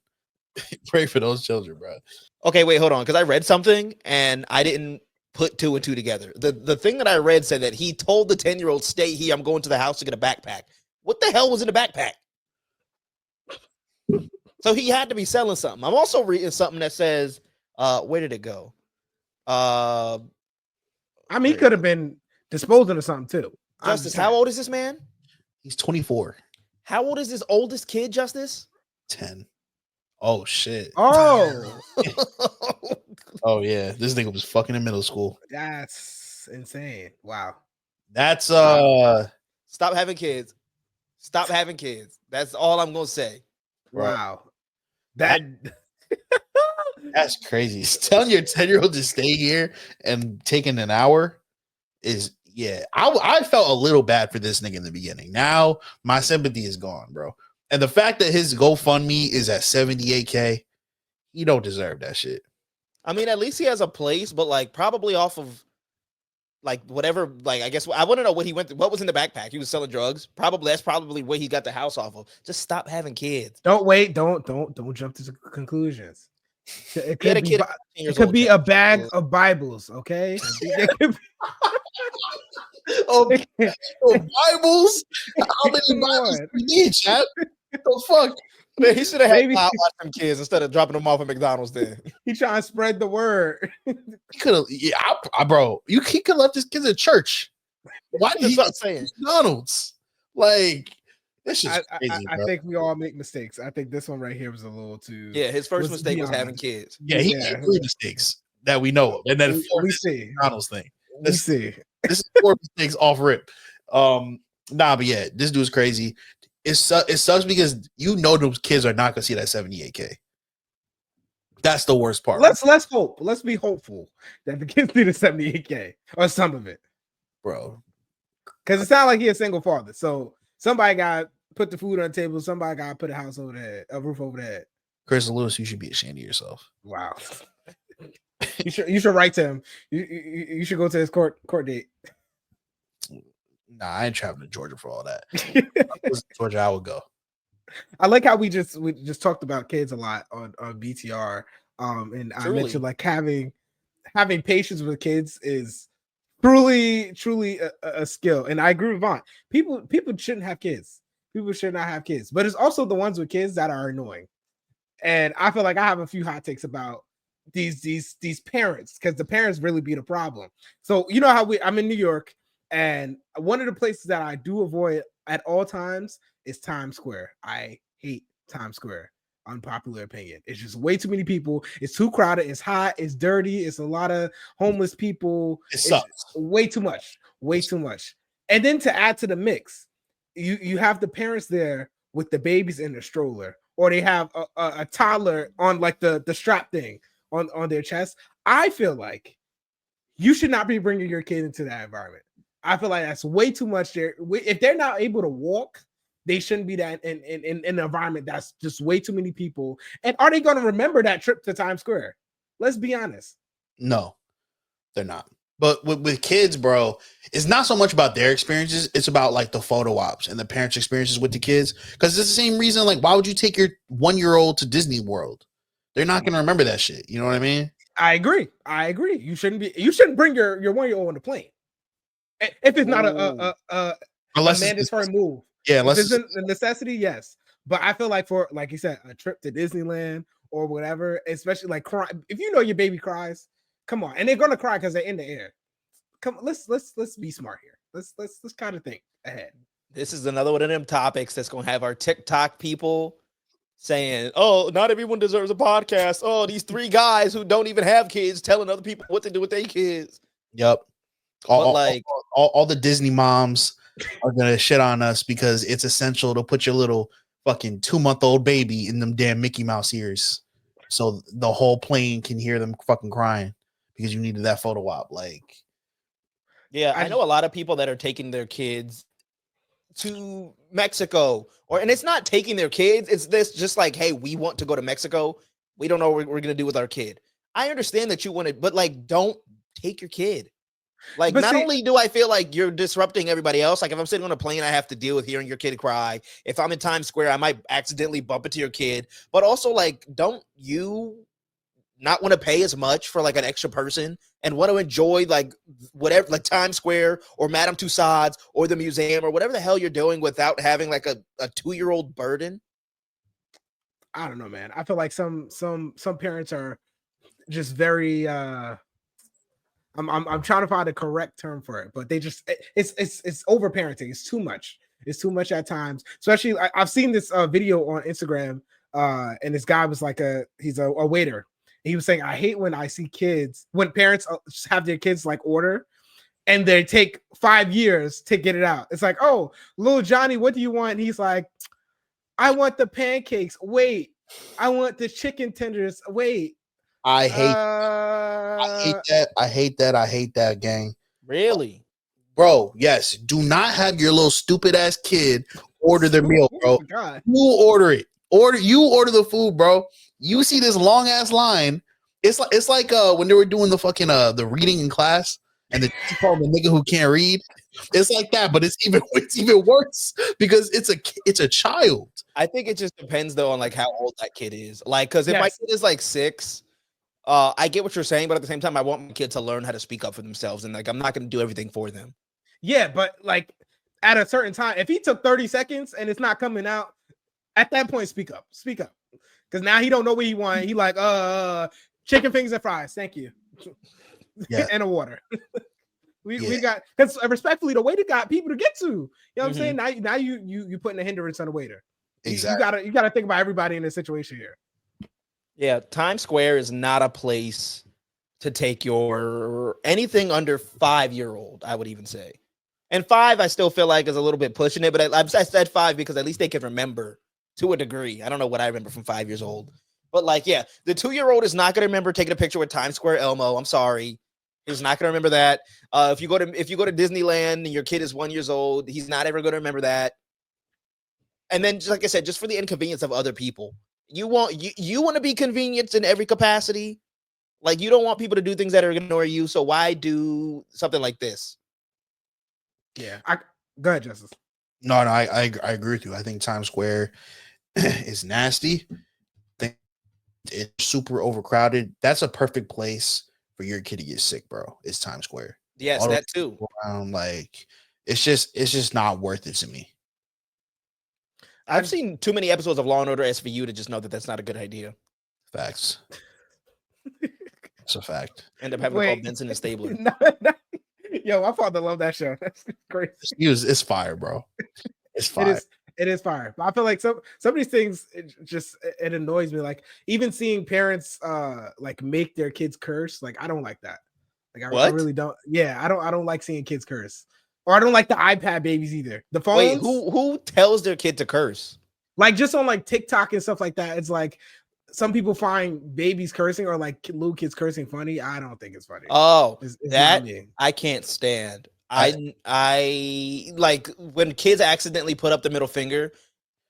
Pray for those children, bro. Okay, wait, hold on, because I read something and I didn't put 2 and 2 together. The thing that I read said that he told the 10-year-old, "Stay here. I'm going to the house to get a backpack." What the hell was in the backpack? So he had to be selling something. I'm also reading something that says, where did it go? I mean, he could have been disposing of something too. I'm Justice, just how saying. old is this man? He's 24, How old is this oldest kid, Justice? 10. Oh shit. Oh, Oh yeah. This nigga was fucking in middle school. that's insane. Wow. That's Stop having kids. Stop having kids. That's all I'm gonna say. Right. Wow. That that's crazy. Telling your 10-year-old to stay here and taking an hour is I felt a little bad for this nigga in the beginning. Now my sympathy is gone, bro. And the fact that his GoFundMe is at 78K, he don't deserve that shit. I mean, at least he has a place, but like probably off of like whatever. Like I guess I want to know what he went through. What was in the backpack? He was selling drugs. Probably that's probably where he got the house off of. Just stop having kids. don't wait. Don't jump to conclusions. It He had could a be, kid. Bi- it could be a bag of Bibles. Okay. It could be- Oh, Bibles? How many Come Bibles on. do we need, chat? The fuck? Man, he should have had Maybe- watch some kids instead of dropping them off at McDonald's. Then He trying to spread the word. He could have, bro. He could have left his kids at church. Why did that's he what I'm saying. McDonald's? Like, this is I crazy, bro. think we all make mistakes. I think this one right here was a little too. Yeah, his first Let's mistake be was having honest. kids. Yeah, he Yeah. made 3 mistakes that we know of, and then We see. McDonald's thing. We see. This is 4 mistakes off rip. But yeah, this dude's crazy. It sucks because you know those kids are not gonna see that 78K. That's the worst part. Let's hope. Let's be hopeful that the kids do the 78K or some of it. bro. Because it sounds like he a single father. So somebody got put the food on the table. Somebody got to put a house over the head, a roof over the head. Chris Lewis, you should be ashamed of yourself. Wow. you should write to him. You should go to his court date. Nah, I ain't traveling to Georgia for all that. If I was in Georgia, I would go. I like how we just talked about kids a lot on BTR. And I Truly. mentioned like having patience with kids is truly a skill. And I agree with Vont. People shouldn't have kids. People should not have kids. But it's also the ones with kids that are annoying. And I feel like I have a few hot takes about these parents, because the parents really be the problem. So you know how I'm in New York, and one of the places that I do avoid at all times is Times Square. I hate Times Square. Unpopular opinion. It's just way too many people. It's too crowded. It's hot. It's dirty. It's a lot of homeless people. It sucks. It's way too much. Way too much. And then to add to the mix, you have the parents there with the babies in the stroller or they have a toddler on like the strap thing on their chest. I feel like you should not be bringing your kid into that environment. I feel like that's way too much there. If they're not able to walk, they shouldn't be that in an environment that's just way too many people. And are they going to remember that trip to Times Square? Let's be honest. No, they're not. But with kids, bro, it's not so much about their experiences. It's about like the photo ops and the parents' experiences with the kids. Because it's the same reason, like, why would you take your 1-year-old to Disney World? They're not going to remember that shit. You know what I mean? I agree. You shouldn't bring your 1-year-old on the plane. If it's not a mandatory move. Yeah, unless it's a necessity, yes. But I feel like for, like you said, a trip to Disneyland or whatever, especially like cry, if you know your baby cries, come on, and they're gonna cry because they're in the air. Come, let's be smart here. Let's kind of think ahead. This is another one of them topics that's gonna have our TikTok people saying, "Oh, not everyone deserves a podcast." Oh, these 3 guys who don't even have kids telling other people what to do with their kids. Yep. All the Disney moms are gonna shit on us because it's essential to put your little fucking 2-month-old baby in them damn Mickey Mouse ears, so the whole plane can hear them fucking crying because you needed that photo op. Like, yeah, I know a lot of people that are taking their kids to Mexico, and it's not taking their kids. It's this just like, hey, we want to go to Mexico. We don't know what we're gonna do with our kid. I understand that you want it, but like, don't take your kid. Like, but not only do I feel like you're disrupting everybody else, like if I'm sitting on a plane, I have to deal with hearing your kid cry. If I'm in Times Square, I might accidentally bump into your kid. But also, like, don't you not want to pay as much for like an extra person and want to enjoy like whatever, like Times Square or Madame Tussauds or the museum or whatever the hell you're doing without having like a 2-year-old burden? I don't know, man. I feel like some parents are just very I'm trying to find the correct term for it, but they just it's over parenting. It's too much. It's too much at times. Especially I've seen this video on Instagram, and this guy was like he's a waiter. And he was saying, I hate when I see when parents have their kids like order, and they take 5 years to get it out. It's like, oh, little Johnny, what do you want? And he's like, I want the pancakes. Wait, I want the chicken tenders. Wait. I hate that, gang. Really? Bro, yes. Do not have your little stupid ass kid order their meal, bro. God. You order it. You order the food, bro. You see this long ass line. It's like when they were doing the fucking the reading in class and the nigga who can't read. It's like that, but it's even worse because it's a child. I think it just depends though on like how old that kid is. Like, because if my kid is like 6, I get what you're saying, but at the same time, I want my kid to learn how to speak up for themselves, and like I'm not going to do everything for them. Yeah, but like at a certain time, if he took 30 seconds and it's not coming out, at that point, speak up, because now he don't know what he want. He like chicken fingers and fries, thank you, yeah, and a water. we got, because respectfully, the waiter got people to get to. You know what I'm saying? Now you putting a hindrance on the waiter. Exactly. You gotta think about everybody in this situation here. Yeah, Times Square is not a place to take your anything under 5-year-old, I would even say. And 5, I still feel like is a little bit pushing it, but I said 5 because at least they can remember to a degree. I don't know what I remember from 5 years old. But like, yeah, the 2-year-old is not going to remember taking a picture with Times Square Elmo. I'm sorry. He's not going to remember that. If you go to Disneyland and your kid is 1 year old, he's not ever going to remember that. And then, just like I said, just for the inconvenience of other people. You want to be convenienced in every capacity. Like, you don't want people to do things that are going to annoy you. So why do something like this? Yeah. Go ahead, Justice. No, I agree with you. I think Times Square is nasty. I think it's super overcrowded. That's a perfect place for your kid to get sick, bro. It's Times Square. Yes, that too. Like, it's just not worth it to me. I've seen too many episodes of Law and Order SVU to just know that that's not a good idea. Facts. It's a fact. End up having to call Benson and Stabler. Yo, my father loved that show. That's crazy. It's fire, bro. It's fire. It is fire. But I feel like some of these things it annoys me. Like, even seeing parents like make their kids curse. Like, I don't like that. Like, I really don't. Yeah, I don't like seeing kids curse. Or I don't like the iPad babies either. The phones. Wait, who tells their kid to curse? Like just on like TikTok and stuff like that. It's like some people find babies cursing or like little kids cursing funny. I don't think it's funny. Oh, It's that not me. I can't stand. I like when kids accidentally put up the middle finger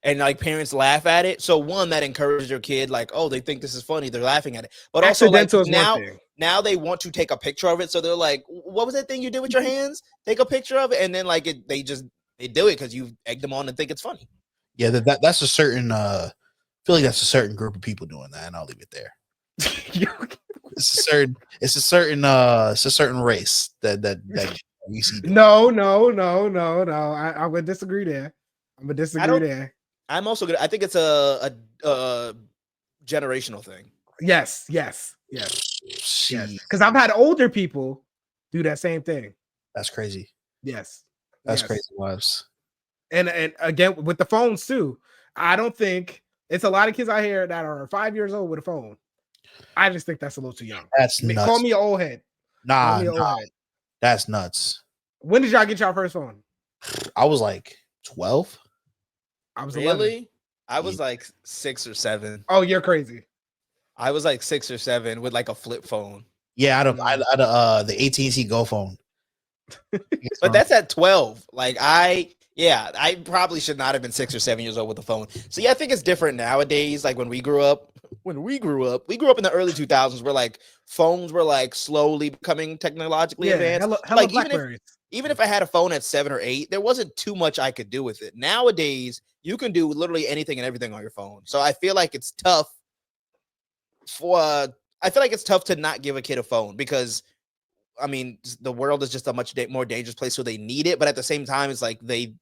and like parents laugh at it. So one, that encourages your kid, like, oh, they think this is funny, they're laughing at it. But also like Accidental is one thing. now they want to take a picture of it. So they're like, what was that thing you did with your hands? Take a picture of it. And then like they do it because you egged them on and think it's funny. Yeah, that's a certain I feel like that's a certain group of people doing that, and I'll leave it there. It's a certain race that we see. No. I would disagree there. I'm gonna disagree there. I'm also good. I think it's a generational thing. Yes. Because I've had older people do that same thing. That's crazy. Yes. That's crazy, wives. And again with the phones too. I don't think it's a lot of kids out here that are 5 years old with a phone. I just think that's a little too young. That's nuts. Call me an old head. Nah. That's nuts. When did y'all get your first phone? I was like 12. I was Really? 11. I was like 6 or 7. Oh, you're crazy. I was like 6 or 7 with like a flip phone. Yeah, out of the AT&T Go phone. But that's at 12. Like I probably should not have been 6 or 7 years old with a phone. So yeah, I think it's different nowadays. Like when we grew up in the early 2000s where like phones were like slowly becoming technologically advanced. Hella Like Blackberries. even if I had a phone at 7 or 8, there wasn't too much I could do with it. Nowadays, you can do literally anything and everything on your phone. So I feel like it's tough to not give a kid a phone because I mean, the world is just a much more dangerous place, so they need it. But at the same time, it's like they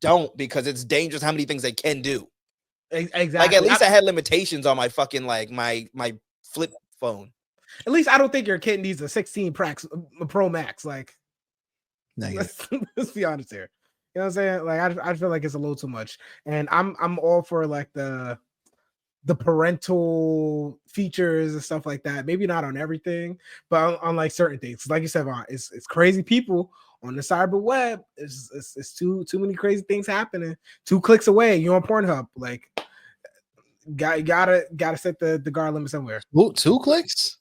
don't because it's dangerous how many things they can do. Exactly. Like at least I had limitations on my fucking like my flip phone. At least I don't think your kid needs a 16 Pro Max. Like, let's be honest here. You know what I'm saying? Like, I feel like it's a little too much, and I'm all for like the parental features and stuff like that. Maybe not on everything, but on like certain things. Like you said, Vont, it's crazy people on the cyber web. It's too many crazy things happening. 2 clicks away, you're on Pornhub. Like, gotta set the guard limit somewhere. Ooh, 2 clicks.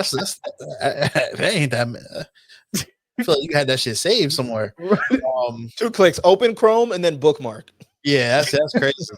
that ain't that. I feel like you had that shit saved somewhere. 2 clicks, open Chrome and then bookmark. Yeah, that's crazy.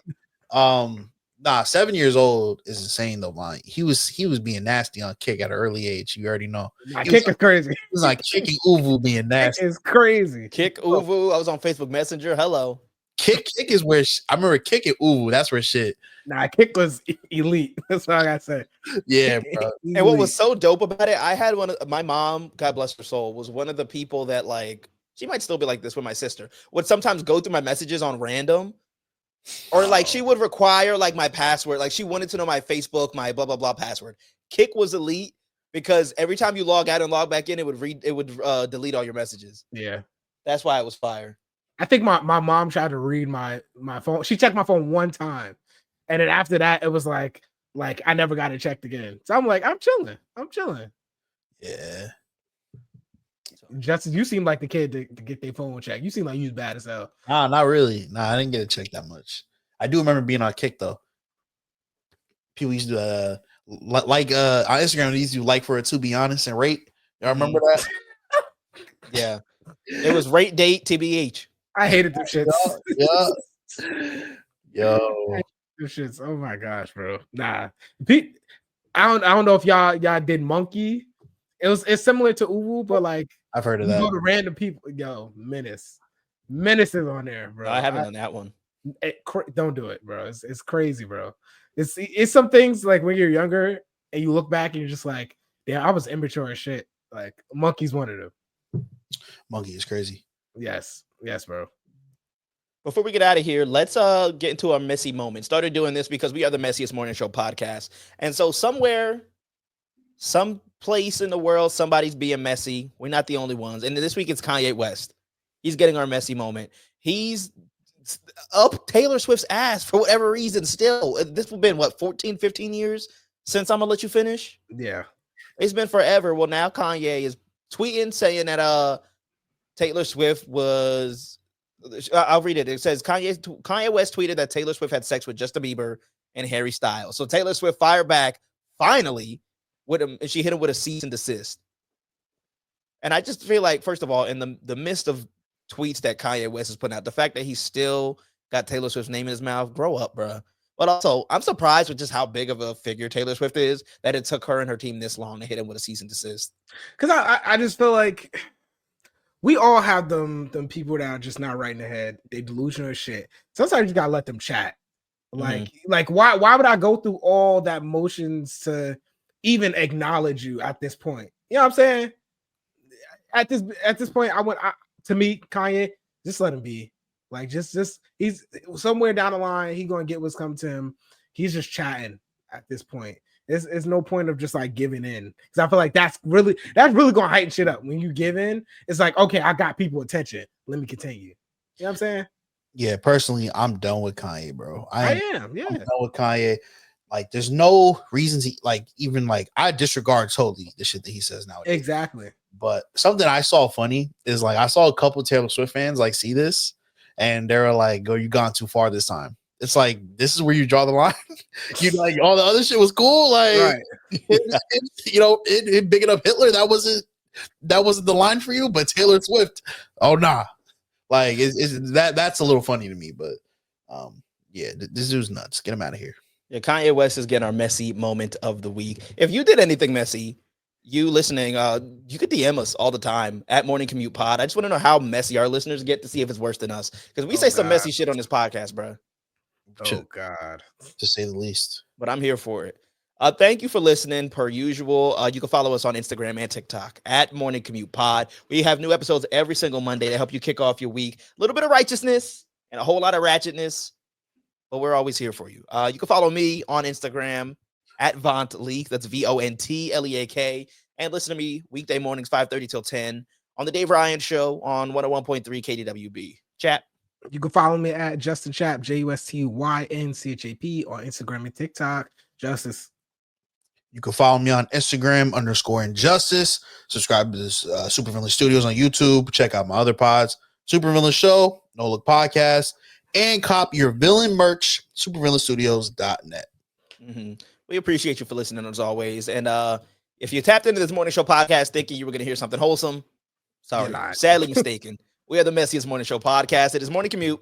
7 years old is insane though, man. He was being nasty on Kick at an early age. You already know. Kick is crazy. It was like kicking Uvu being nasty. It's crazy. Kick Uvu. I was on Facebook Messenger. Hello. Kick is where I remember Kick and Uvu. That's where shit. Nah, Kick was elite. That's all I gotta say. Yeah, bro. And what was so dope about it, I had my mom, God bless her soul, was one of the people that like she might still be like this with my sister, would sometimes go through my messages on random. Or like she would require like my password. Like she wanted to know my Facebook, my blah, blah, blah password. Kick was elite because every time you log out and log back in, it would delete all your messages. Yeah. That's why it was fire. I think my mom tried to read my phone. She checked my phone one time. And then after that, it was like I never got it checked again. So I'm like, I'm chilling. Yeah. Justin, you seem like the kid to get their phone checked. You seem like you was bad as hell. Nah, not really. Nah, I didn't get it checked that much. I do remember being on Kick though. People used to like on Instagram, they used to like for it to be honest and rate. Y'all remember that? Yeah. It was rate date TBH. I hated them shits. Yo. Them shits. Oh my gosh, bro. Nah. Pete, I don't know if y'all did Monkey. It's similar to Uwu, but like I've heard of you that. go to random people. Yo, Menace is on there, bro. No, I haven't done that one. Don't do it, bro. It's crazy, bro. It's some things like when you're younger and you look back and you're just like, yeah, I was immature as shit. Like Monkey's one of them. Monkey is crazy. Yes, bro. Before we get out of here, let's get into our messy moment. Started doing this because we are the Messiest Morning Show podcast. And so somewhere, some place in the world, somebody's being messy. We're not the only ones. And this week it's Kanye West. He's getting our messy moment. He's up Taylor Swift's ass for whatever reason still. This has been, 14, 15 years since I'm going to let you finish? Yeah. It's been forever. Well, now Kanye is tweeting saying that Taylor Swift was I'll read it. It says Kanye West tweeted that Taylor Swift had sex with Justin Bieber and Harry Styles. So Taylor Swift fired back finally with him, and she hit him with a cease and desist. And I just feel like, first of all, in the midst of tweets that Kanye West is putting out, the fact that he still got Taylor Swift's name in his mouth, grow up, bro. But also, I'm surprised with just how big of a figure Taylor Swift is that it took her and her team this long to hit him with a cease and desist. Because I just feel like we all have them people that are just not right in the head. They delusional as shit. Sometimes you gotta let them chat. Like why would I go through all that motions to even acknowledge you at this point? You know what I'm saying? At this point, to me, Kanye, just let him be. Like just he's somewhere down the line, he gonna get what's coming to him. He's just chatting at this point. There's no point of just like giving in, because I feel like that's really gonna heighten shit up. When you give in, it's like, okay, I got people attention. Let me continue. You know what I'm saying? Yeah, personally, I'm done with Kanye, bro. I am. Yeah, I'm done with Kanye. Like, there's no reasons I disregard totally the shit that he says nowadays. Exactly. But something I saw funny is like I saw a couple of Taylor Swift fans like see this, and they were like, "Go, you gone too far this time." It's like, this is where you draw the line. You like, all the other shit was cool, like, right. it bigging up Hitler, that wasn't the line for you. But Taylor Swift, oh nah, like that's a little funny to me. But yeah, this dude's nuts. Get him out of here. Yeah, Kanye West is getting our messy moment of the week. If you did anything messy, you listening, you could DM us all the time at Morning Commute Pod. I just want to know how messy our listeners get to see if it's worse than us, because we say some messy shit on this podcast, bro. Oh God, to say the least. But I'm here for it. Thank you for listening. Per usual, you can follow us on Instagram and TikTok at Morning Commute Pod. We have new episodes every single Monday to help you kick off your week. A little bit of righteousness and a whole lot of ratchetness, but we're always here for you. You can follow me on Instagram at Vont Leak. That's VONTLEAK. And listen to me weekday mornings, 5:30 till 10 on the Dave Ryan Show on 101.3 KDWB. Chap. You can follow me at Justin Chap, JUSTYNCHAP on Instagram and TikTok. Justice. You can follow me on Instagram _Injustice. Subscribe to this Supervillain Studios on YouTube. Check out my other pods, Supervillain Show, No Look Podcast, and cop your villain merch, supervillainstudios.net. Mm-hmm. We appreciate you for listening as always. And if you tapped into this morning show podcast thinking you were going to hear something wholesome, sorry, sadly mistaken. We are the messiest morning show podcast. It is Morning Commute.